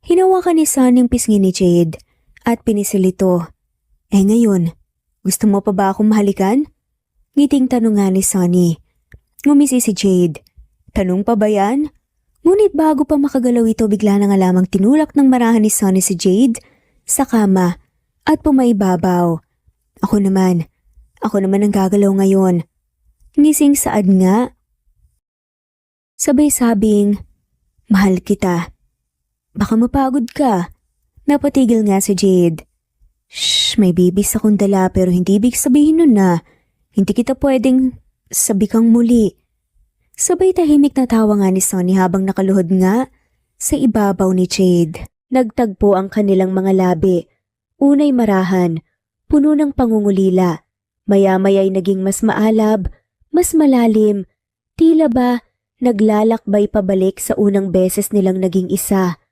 Hinawakan ni Sunny ang pisngi ni Jade at pinisilito. Ngayon, gusto mo pa ba akong mahalikan? Ngiting tanong nga ni Sunny. Ngumisi si Jade. Tanong pa ba yan? Ngunit bago pa makagalaw ito bigla na nga lamang tinulak ng marahan ni Sunny si Jade sa kama at pumaibabaw. Ako naman ang gagalaw ngayon. Ngising saad nga. Sabay sabing, mahal kita. Baka mapagod ka. Napatigil nga si Jade. Shh, may bibis akong dala pero hindi ibig sabihin nun na hindi kita pwedeng sabikang muli. Sabay tahimik na tawa nga ni Sunny habang nakaluhod nga sa ibabaw ni Jade. Nagtagpo ang kanilang mga labi. Unay marahan, puno ng pangungulila. Maya-maya'y naging mas maalab, mas malalim. Tila ba naglalakbay pabalik sa unang beses nilang naging isa.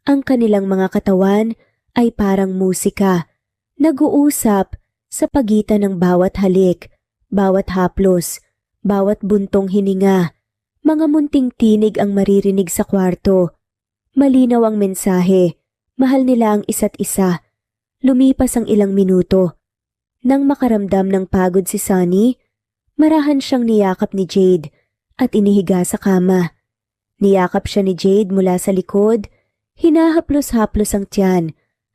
Ang kanilang mga katawan ay parang musika. Nag-uusap sa pagitan ng bawat halik, bawat haplos, bawat buntong hininga. Mga munting tinig ang maririnig sa kwarto. Malinaw ang mensahe, mahal nila ang isa't isa. Lumipas ang ilang minuto. Nang makaramdam ng pagod si Sunny, marahan siyang niyakap ni Jade at inihiga sa kama. Niyakap siya ni Jade mula sa likod, hinahaplos-haplos ang tiyan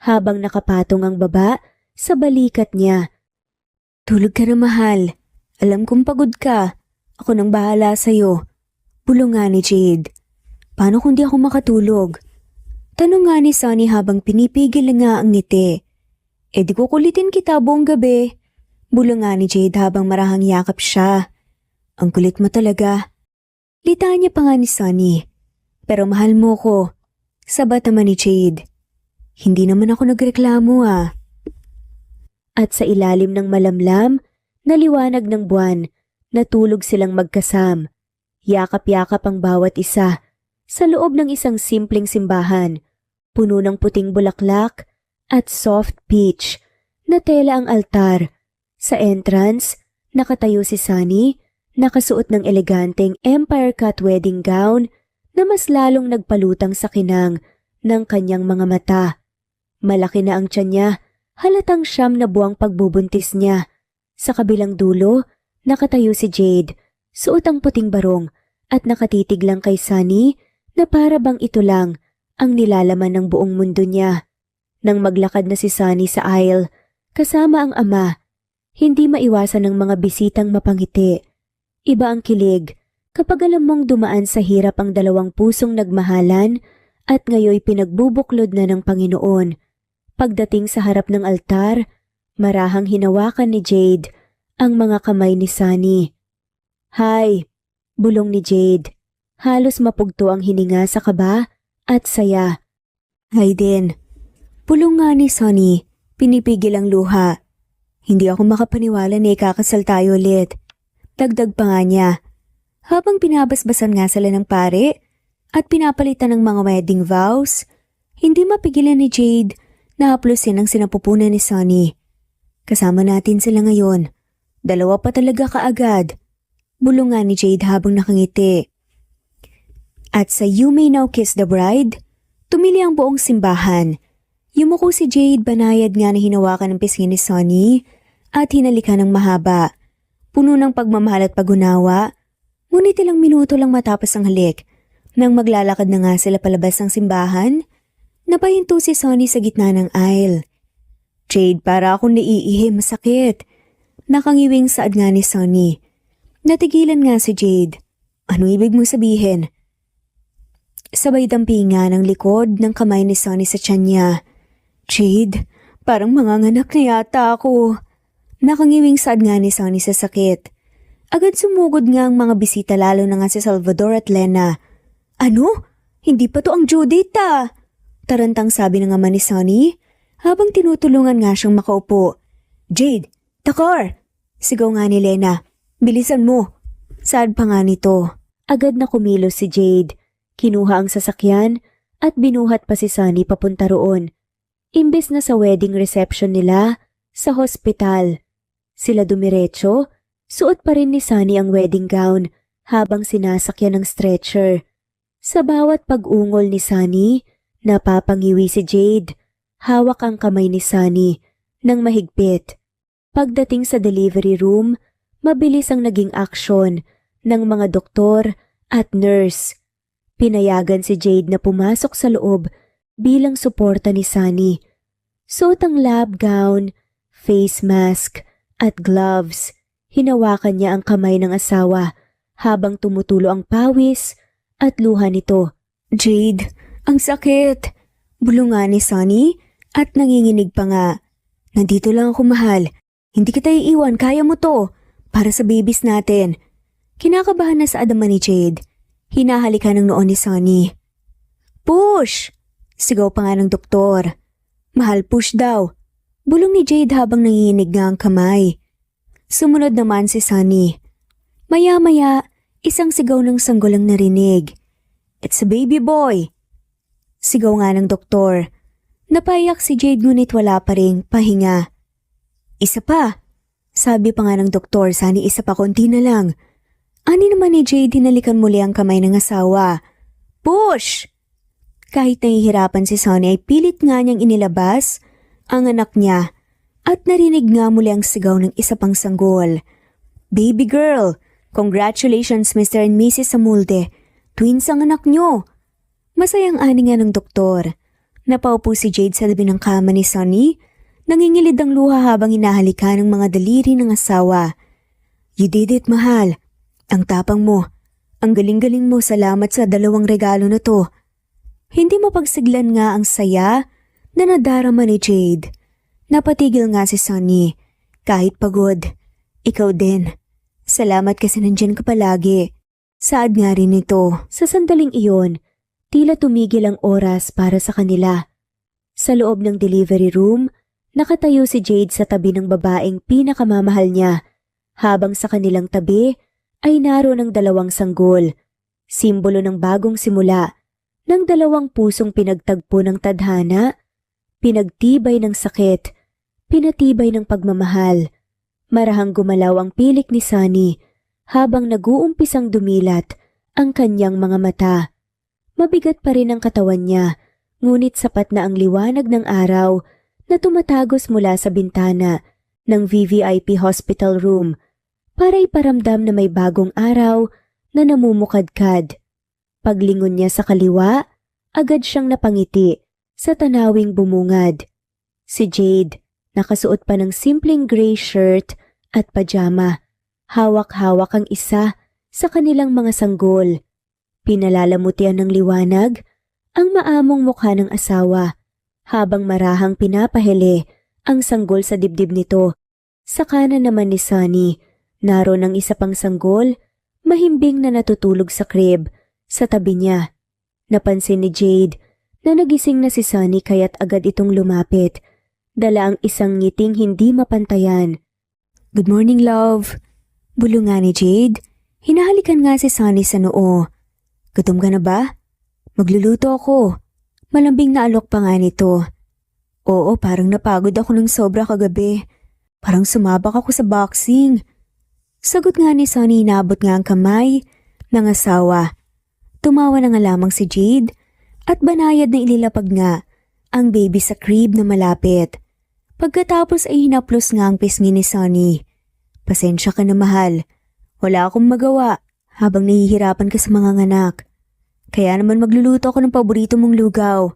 habang nakapatong ang baba sa balikat niya. Tulog ka na mahal. Alam kong pagod ka. Ako nang bahala sa'yo. Bulong nga ni Jade. Paano kung di ako makatulog? Tanong nga ni Sunny habang pinipigil nga ang ngiti. Di ko kulitin kita buong gabi. Bulong nga ni Jade habang marahang yakap siya. Ang kulit mo talaga. Litanya pa nga ni Sunny. Pero mahal mo ko. Sabat naman ni Jade. Hindi naman ako nagreklamo ah. At sa ilalim ng malamlam na liwanag ng buwan, natulog silang magkasam. Yakap-yakap ang bawat isa sa loob ng isang simpleng simbahan. Puno ng puting bulaklak at soft peach na tela ang altar. Sa entrance, Nakatayo si Sunny, nakasuot ng eleganteng empire cut wedding gown na mas lalong nagpalutang sa kinang ng kanyang mga mata. Malaki na ang tiyan niya, halatang 9 na buwang pagbubuntis niya. Sa kabilang dulo, nakatayo si Jade, suot ang puting barong at nakatitig lang kay Sunny na para bang ito lang ang nilalaman ng buong mundo niya. Nang maglakad na si Sunny sa aisle, kasama ang ama, hindi maiwasan ng mga bisitang mapangiti. Iba ang kilig kapag alam mong dumaan sa hirap ang 2 pusong nagmahalan at ngayoy pinagbubuklod na ng Panginoon. Pagdating sa harap ng altar, marahang hinawakan ni Jade ang mga kamay ni Sunny. "Hi," bulong ni Jade. Halos mapugto ang hininga sa kaba at saya. "Hi din." Bulong nga ni Sunny, pinipigil ang luha. "Hindi ako makapaniwala na ikakasal tayo ulit." Dagdag pa nga niya. Habang pinabasbasan nga sila ng pare at pinapalitan ng mga wedding vows, hindi mapigilan ni Jade na haplusin ang sinapupunan ni Sunny. "Kasama natin sila ngayon. 2 pa talaga kaagad." Bulong nga ni Jade habang nakangiti. At sa "You May Now Kiss the Bride", tumili ang buong simbahan. Yumuko si Jade, banayad nga na hinawakan ng pisngi ni Sunny at hinalikan ng mahaba. Puno ng pagmamahal at pag-unawa, ngunit ilang minuto lang matapos ang halik. Nang maglalakad na nga sila palabas ng simbahan, napahinto si Sunny sa gitna ng aisle. "Jade, para akong naiihi, masakit." Nakangiwing saad nga ni Sunny. Natigilan nga si Jade. "Ano ibig mo sabihin?" Sabay dampinga ng likod ng kamay ni Sunny sa tiyan niya. "Jade, parang manganganak na yata ako." Nakangiwing saad nga ni Sunny sa sakit. Agad sumugod nga ang mga bisita, lalo na nga si Salvador at Lena. "Ano? Hindi pa to ang due date ah!" Tarantang sabi ng ama ni Sunny habang tinutulungan nga siyang makaupo. "Jade, takar!" Sigaw nga ni Lena. "Bilisan mo!" Saad pa nga nito. Agad na kumilos si Jade. Kinuha ang sasakyan at binuhat pa si Sunny papunta roon. Imbes na sa wedding reception nila, sa hospital. Sila dumiretso, suot pa rin ni Sunny ang wedding gown habang sinasakyan ng stretcher. Sa bawat pag-ungol ni Sunny, napapangiwi si Jade. Hawak ang kamay ni Sunny nang mahigpit. Pagdating sa delivery room, mabilis ang naging aksyon ng mga doktor at nurse. Pinayagan si Jade na pumasok sa loob bilang suporta ni Sunny. Suot ang lab gown, face mask at gloves. Hinawakan niya ang kamay ng asawa habang tumutulo ang pawis at luha nito. "Jade, ang sakit!" Bulong nga ni Sunny at nanginginig pa nga. "Nandito lang ako, mahal. Hindi kita iiwan, kaya mo to. Para sa babies natin." Kinakabahan na sa adama ni Jade. Hinahalikan ng noon ni Sunny. "Push!" Sigaw pa nga ng doktor. "Mahal, push daw." Bulong ni Jade habang nanginginig nga ang kamay. Sumunod naman si Sunny. Maya-maya, isang sigaw ng sanggol ang narinig. "It's a baby boy!" Sigaw nga ng doktor. Napaiyak si Jade ngunit wala pa ring pahinga. "Isa pa," sabi pa nga ng doktor. "Sunny, isa pa, konti na lang." Ani naman ni Jade, hinalikan muli ang kamay ng asawa. "Push!" Kahit nahihirapan si Sunny ay pilit nga niyang inilabas ang anak niya at narinig nga muli ang sigaw ng isa pang sanggol. "Baby girl! Congratulations, Mr. and Mrs. Samulde. Twins ang anak niyo." Masayang ani nga ng doktor. Napaupo si Jade sa labi ng kama ni Sunny. Nangingilid ang luha habang hinahalikan ng mga daliri ng asawa. "You did it, mahal. Ang tapang mo. Ang galing-galing mo, salamat sa 2 regalo na to." Hindi mapagsiglan nga ang saya na nadarama ni Jade. Napatigil nga si Sunny. "Kahit pagod, ikaw din. Salamat kasi nandyan ka palagi." Saad nga rin ito. Sa sandaling iyon, tila tumigil ang oras para sa kanila. Sa loob ng delivery room, nakatayo si Jade sa tabi ng babaeng pinakamamahal niya, habang sa kanilang tabi ay naroon ang 2 sanggol, simbolo ng bagong simula, ng 2 pusong pinagtagpo ng tadhana, pinagtibay ng sakit, pinatibay ng pagmamahal. Marahang gumalaw ang pilik ni Sunny habang nag-uumpisang dumilat ang kanyang mga mata. Mabigat pa rin ang katawan niya, ngunit sapat na ang liwanag ng araw na tumatagos mula sa bintana ng VVIP hospital room para iparamdam na may bagong araw na namumukadkad. Paglingon niya sa kaliwa, agad siyang napangiti sa tanawing bumungad. Si Jade, nakasuot pa ng simpleng gray shirt at pajama. Hawak-hawak ang isa sa kanilang mga sanggol. Pinalalamutian ng liwanag ang maamong mukha ng asawa habang marahang pinapahili ang sanggol sa dibdib nito. Sa kanan naman ni Sunny, naroon ang isa pang sanggol, mahimbing na natutulog sa crib sa tabi niya. Napansin ni Jade na nagising na si Sunny kaya't agad itong lumapit. Dala ang isang ngiting hindi mapantayan. "Good morning, love." Bulong nga ni Jade. Hinahalikan nga si Sunny sa noo. "Gutom ka na ba?" "Magluluto ako." Malambing na alok pa nga nito. "Oo, parang napagod ako ng sobra kagabi. Parang sumabak ako sa boxing." Sagot nga ni Sunny, inabot nga ang kamay ng asawa. Tumawa na nga lamang si Jade at banayad na ililapag nga ang baby sa crib na malapit. Pagkatapos ay hinaplos nga ang pisngi ni Sunny. "Pasensya ka na, mahal. Wala akong magawa habang nahihirapan ka sa mga anak. Kaya naman magluluto ako ng paborito mong lugaw."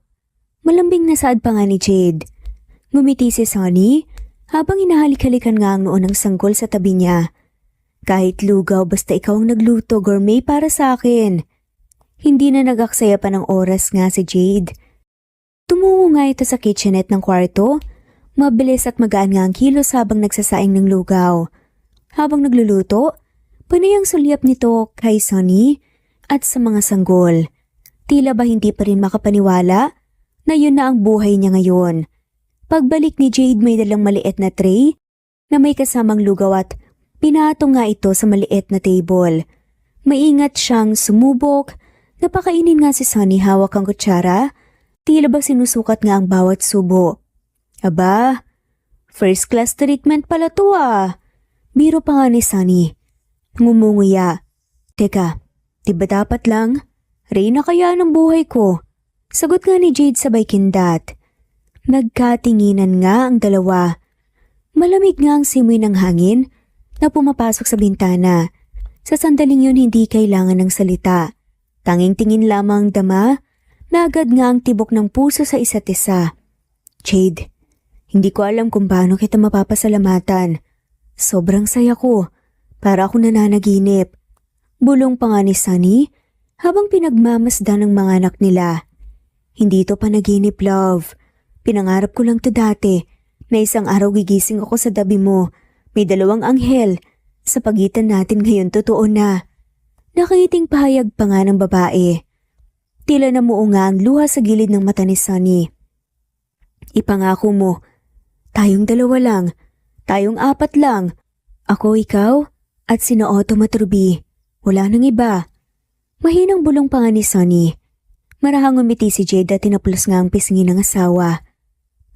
Malambing na saad pa nga ni Jade. Ngumiti si Sunny habang hinahalik-halikan nga ang noo ng sanggol sa tabi niya. "Kahit lugaw basta ikaw ang nagluto, gourmet para sa akin." Hindi na nagaksaya pa ng oras nga si Jade. Tumungo nga ito sa kitchenette ng kwarto. Mabilis at magaan nga ang kilos habang nagsasaing ng lugaw. Habang nagluluto, panay ang sulyap nito kay Sunny at sa mga sanggol. Tila ba hindi pa rin makapaniwala na yun na ang buhay niya ngayon. Pagbalik ni Jade, may dalang maliit na tray na may kasamang lugaw at pinatong nga ito sa maliit na table. Maingat siyang sumubok. Napakainin nga si Sunny, hawak ang kutsara. Tila ba sinusukat nga ang bawat subo. "Aba, first class treatment pala to ah." Biro pa nga ni Sunny. Ngumunguya. "Teka, diba dapat lang? Reyna kaya ng buhay ko?" Sagot nga ni Jade sabay kindat. Nagkatinginan nga ang dalawa. Malamig nga ang simoy ng hangin na pumapasok sa bintana. Sa sandaling yun hindi kailangan ng salita. Tanging tingin lamang dama na agad nga ang tibok ng puso sa isa't isa. "Jade, hindi ko alam kung paano kita mapapasalamatan. Sobrang saya ko. Para ako nananaginip." Bulong pa nga ni Sunny habang pinagmamasdan ng mga anak nila. "Hindi to panaginip, love. Pinangarap ko lang to dati na isang araw gigising ako sa tabi mo. May dalawang anghel. Sa pagitan natin ngayon totoo na." Nakiting pahayag pa nga ng babae. Tila namuo nga ang luha sa gilid ng mata ni Sunny. "Ipangako mo, tayong dalawa lang, tayong apat lang. Ako, ikaw, at sina Otto Matrubi. Wala nang iba." Mahinang bulong pa nga ni Sunny. Marahang umiti si Jade at tinaplos nga ang pisngi ng asawa.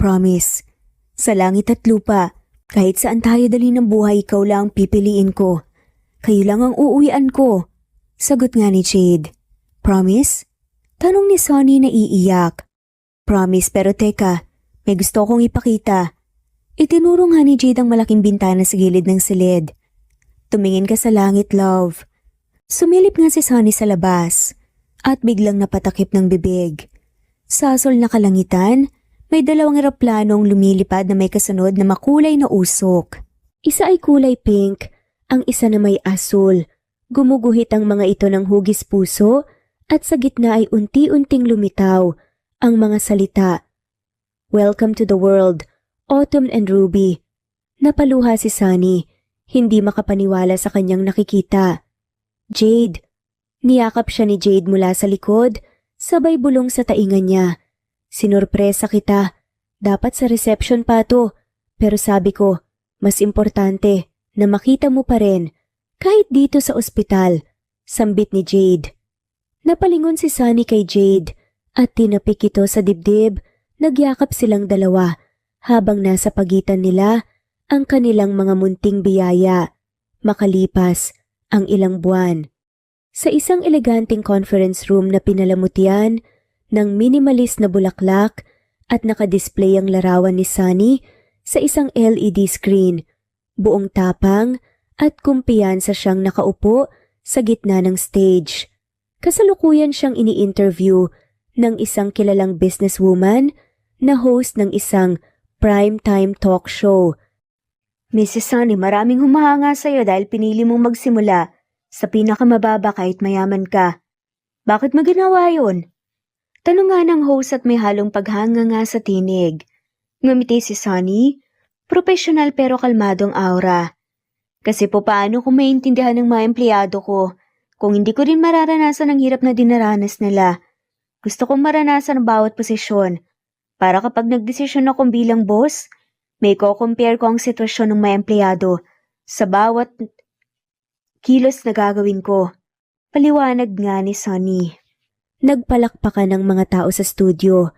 "Promise, sa langit at lupa, kahit saan tayo dali ng buhay, ikaw lang ang pipiliin ko. Kayo lang ang uuwian ko." Sagot nga ni Jade. "Promise?" Tanong ni Sunny na iiyak. "Promise, pero teka, may gusto kong ipakita." Itinuro nga ni Jade ang malaking bintana sa gilid ng silid. "Tumingin ka sa langit, love." Sumilip nga si Sunny sa labas at biglang napatakip ng bibig. Sa asol na kalangitan, may dalawang eroplanong lumilipad na may kasunod na makulay na usok. Isa ay kulay pink, ang isa na may asul. Gumuguhit ang mga ito ng hugis puso at sa gitna ay unti-unting lumitaw ang mga salita. "Welcome to the world, Autumn and Ruby." Napaluha si Sunny, hindi makapaniwala sa kanyang nakikita. "Jade." Niyakap siya ni Jade mula sa likod, sabay bulong sa taingan niya. "Sinurpresa kita. Dapat sa reception pa to. Pero sabi ko, mas importante na makita mo pa rin. Kahit dito sa ospital." Sambit ni Jade. Napalingon si Sunny kay Jade at tinapik ito sa dibdib. Nagyakap silang dalawa habang nasa pagitan nila ang kanilang mga munting biyaya, makalipas ang ilang buwan. Sa isang eleganteng conference room na pinalamutian ng minimalist na bulaklak at nakadisplay ang larawan ni Sunny sa isang LED screen, buong tapang at kumpiyansa siyang nakaupo sa gitna ng stage. Kasalukuyan siyang ini-interview ng isang kilalang businesswoman na host ng isang primetime talk show. Mrs. Sunny, maraming humahanga sa'yo dahil pinili mong magsimula sa pinakamababa kahit mayaman ka. Bakit mo ginawa yun? Tanong nga ng host at may halong paghanga nga sa tinig. Ngumiti si Sunny, profesional pero kalmadong aura. Kasi po paano kung maintindihan ng mga empleyado ko kung hindi ko rin mararanasan ang hirap na dinaranas nila? Gusto kong maranasan ang bawat posisyon para kapag nagdesisyon akong bilang boss, may ko-compare ko ang sitwasyon ng mga empleyado sa bawat kilos na gagawin ko. Paliwanag nga ni Sunny. Nagpalakpakan ng mga tao sa studio.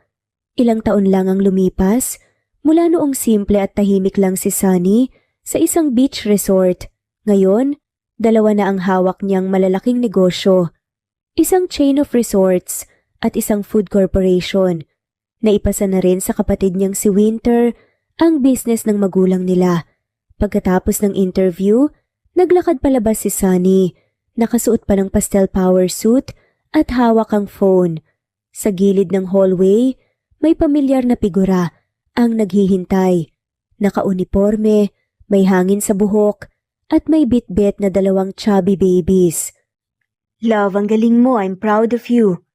Ilang taon lang ang lumipas mula noong simple at tahimik lang si Sunny sa isang beach resort. Ngayon, 2 na ang hawak niyang malalaking negosyo. Isang chain of resorts at isang food corporation. Naipasa na rin sa kapatid niyang si Winter ang business ng magulang nila. Pagkatapos ng interview, naglakad palabas si Sunny, nakasuot pa ng pastel power suit at hawak ang phone. Sa gilid ng hallway, may pamilyar na figura ang naghihintay. Naka-uniforme, may hangin sa buhok, at may bit-bit na 2 chubby babies. Love, ang galing mo. I'm proud of you.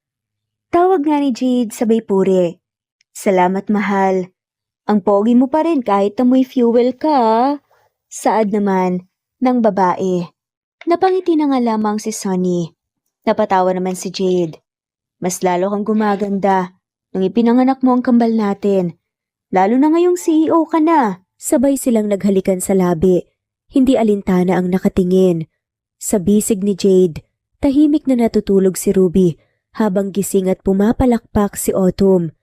Tawag nga ni Jade sabay puri. Salamat, mahal. Ang pogi mo pa rin kahit amoy fuel ka. Saad naman ng babae. Napangiti na nga lamang si Sunny. Napatawa naman si Jade. Mas lalo kang gumaganda nung ipinanganak mo ang kambal natin. Lalo na ngayong CEO ka na. Sabay silang naghalikan sa labi. Hindi alintana ang nakatingin. Sa bisig ni Jade, tahimik na natutulog si Ruby habang gising at pumapalakpak si Autumn.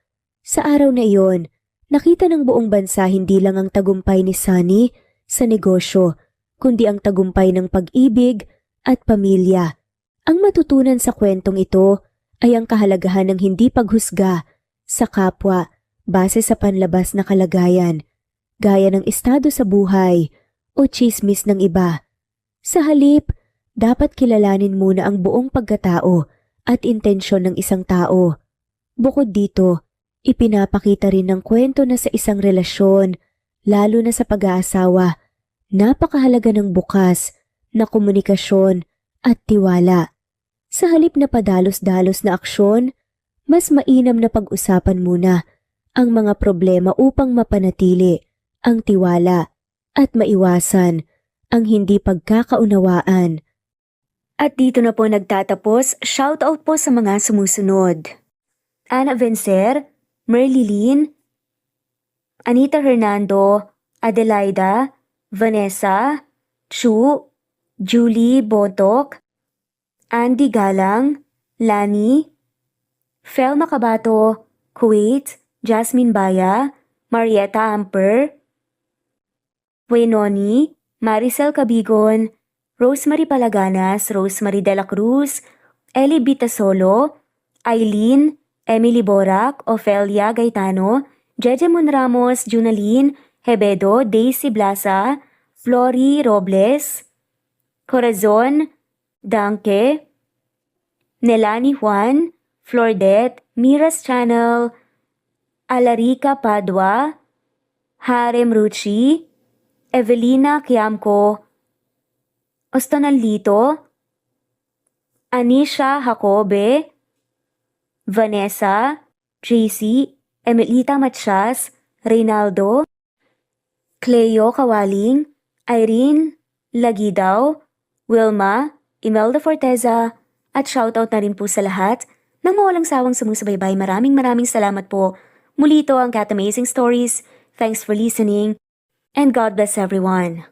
Sa araw na iyon, nakita ng buong bansa hindi lang ang tagumpay ni Sunny sa negosyo, kundi ang tagumpay ng pag-ibig at pamilya. Ang matutunan sa kwentong ito ay ang kahalagahan ng hindi paghusga sa kapwa base sa panlabas na kalagayan, gaya ng estado sa buhay o tsismis ng iba. Sa halip, dapat kilalanin muna ang buong pagkatao at intensyon ng isang tao. Bukod dito, ipinapakita rin ng kwento na sa isang relasyon, lalo na sa pag-aasawa, napakahalaga ng bukas na komunikasyon at tiwala. Sa halip na padalos-dalos na aksyon, mas mainam na pag-usapan muna ang mga problema upang mapanatili ang tiwala at maiwasan ang hindi pagkakaunawaan. At dito na po nagtatapos, shoutout po sa mga sumusunod. Ana Vencer, Merlilyn, Anita Hernando, Adelaida, Vanessa, Chu, Julie Botok, Andy Galang, Lani, Fel Macabato, Kuwait, Jasmine Baya, Marietta Amper, Wainoni, Maricel Cabigon, Rosemary Palaganas, Rosemary de la Cruz, Ellie Bitasolo, Eileen, Emily Borac, Ofelia Gaetano, Jeje Monramos, Junaline, Hebedo, Daisy Blasa, Flori Robles, Corazon, Danke, Nelani Juan, Flordet, Mira's Channel, Alarica Padua, Harem Ruchi, Evelina Kiamco, Ostanalito, Anisha Jacobe, Vanessa, JC, Emelita Matias, Reynaldo, Cleo Kawaling, Irene Lagidaw, Wilma, Imelda Forteza, at shoutout na rin po sa lahat ng mawalang sawang sumusubaybay. Maraming salamat po. Muli ito ang Cat Amazing Stories. Thanks for listening and God bless everyone.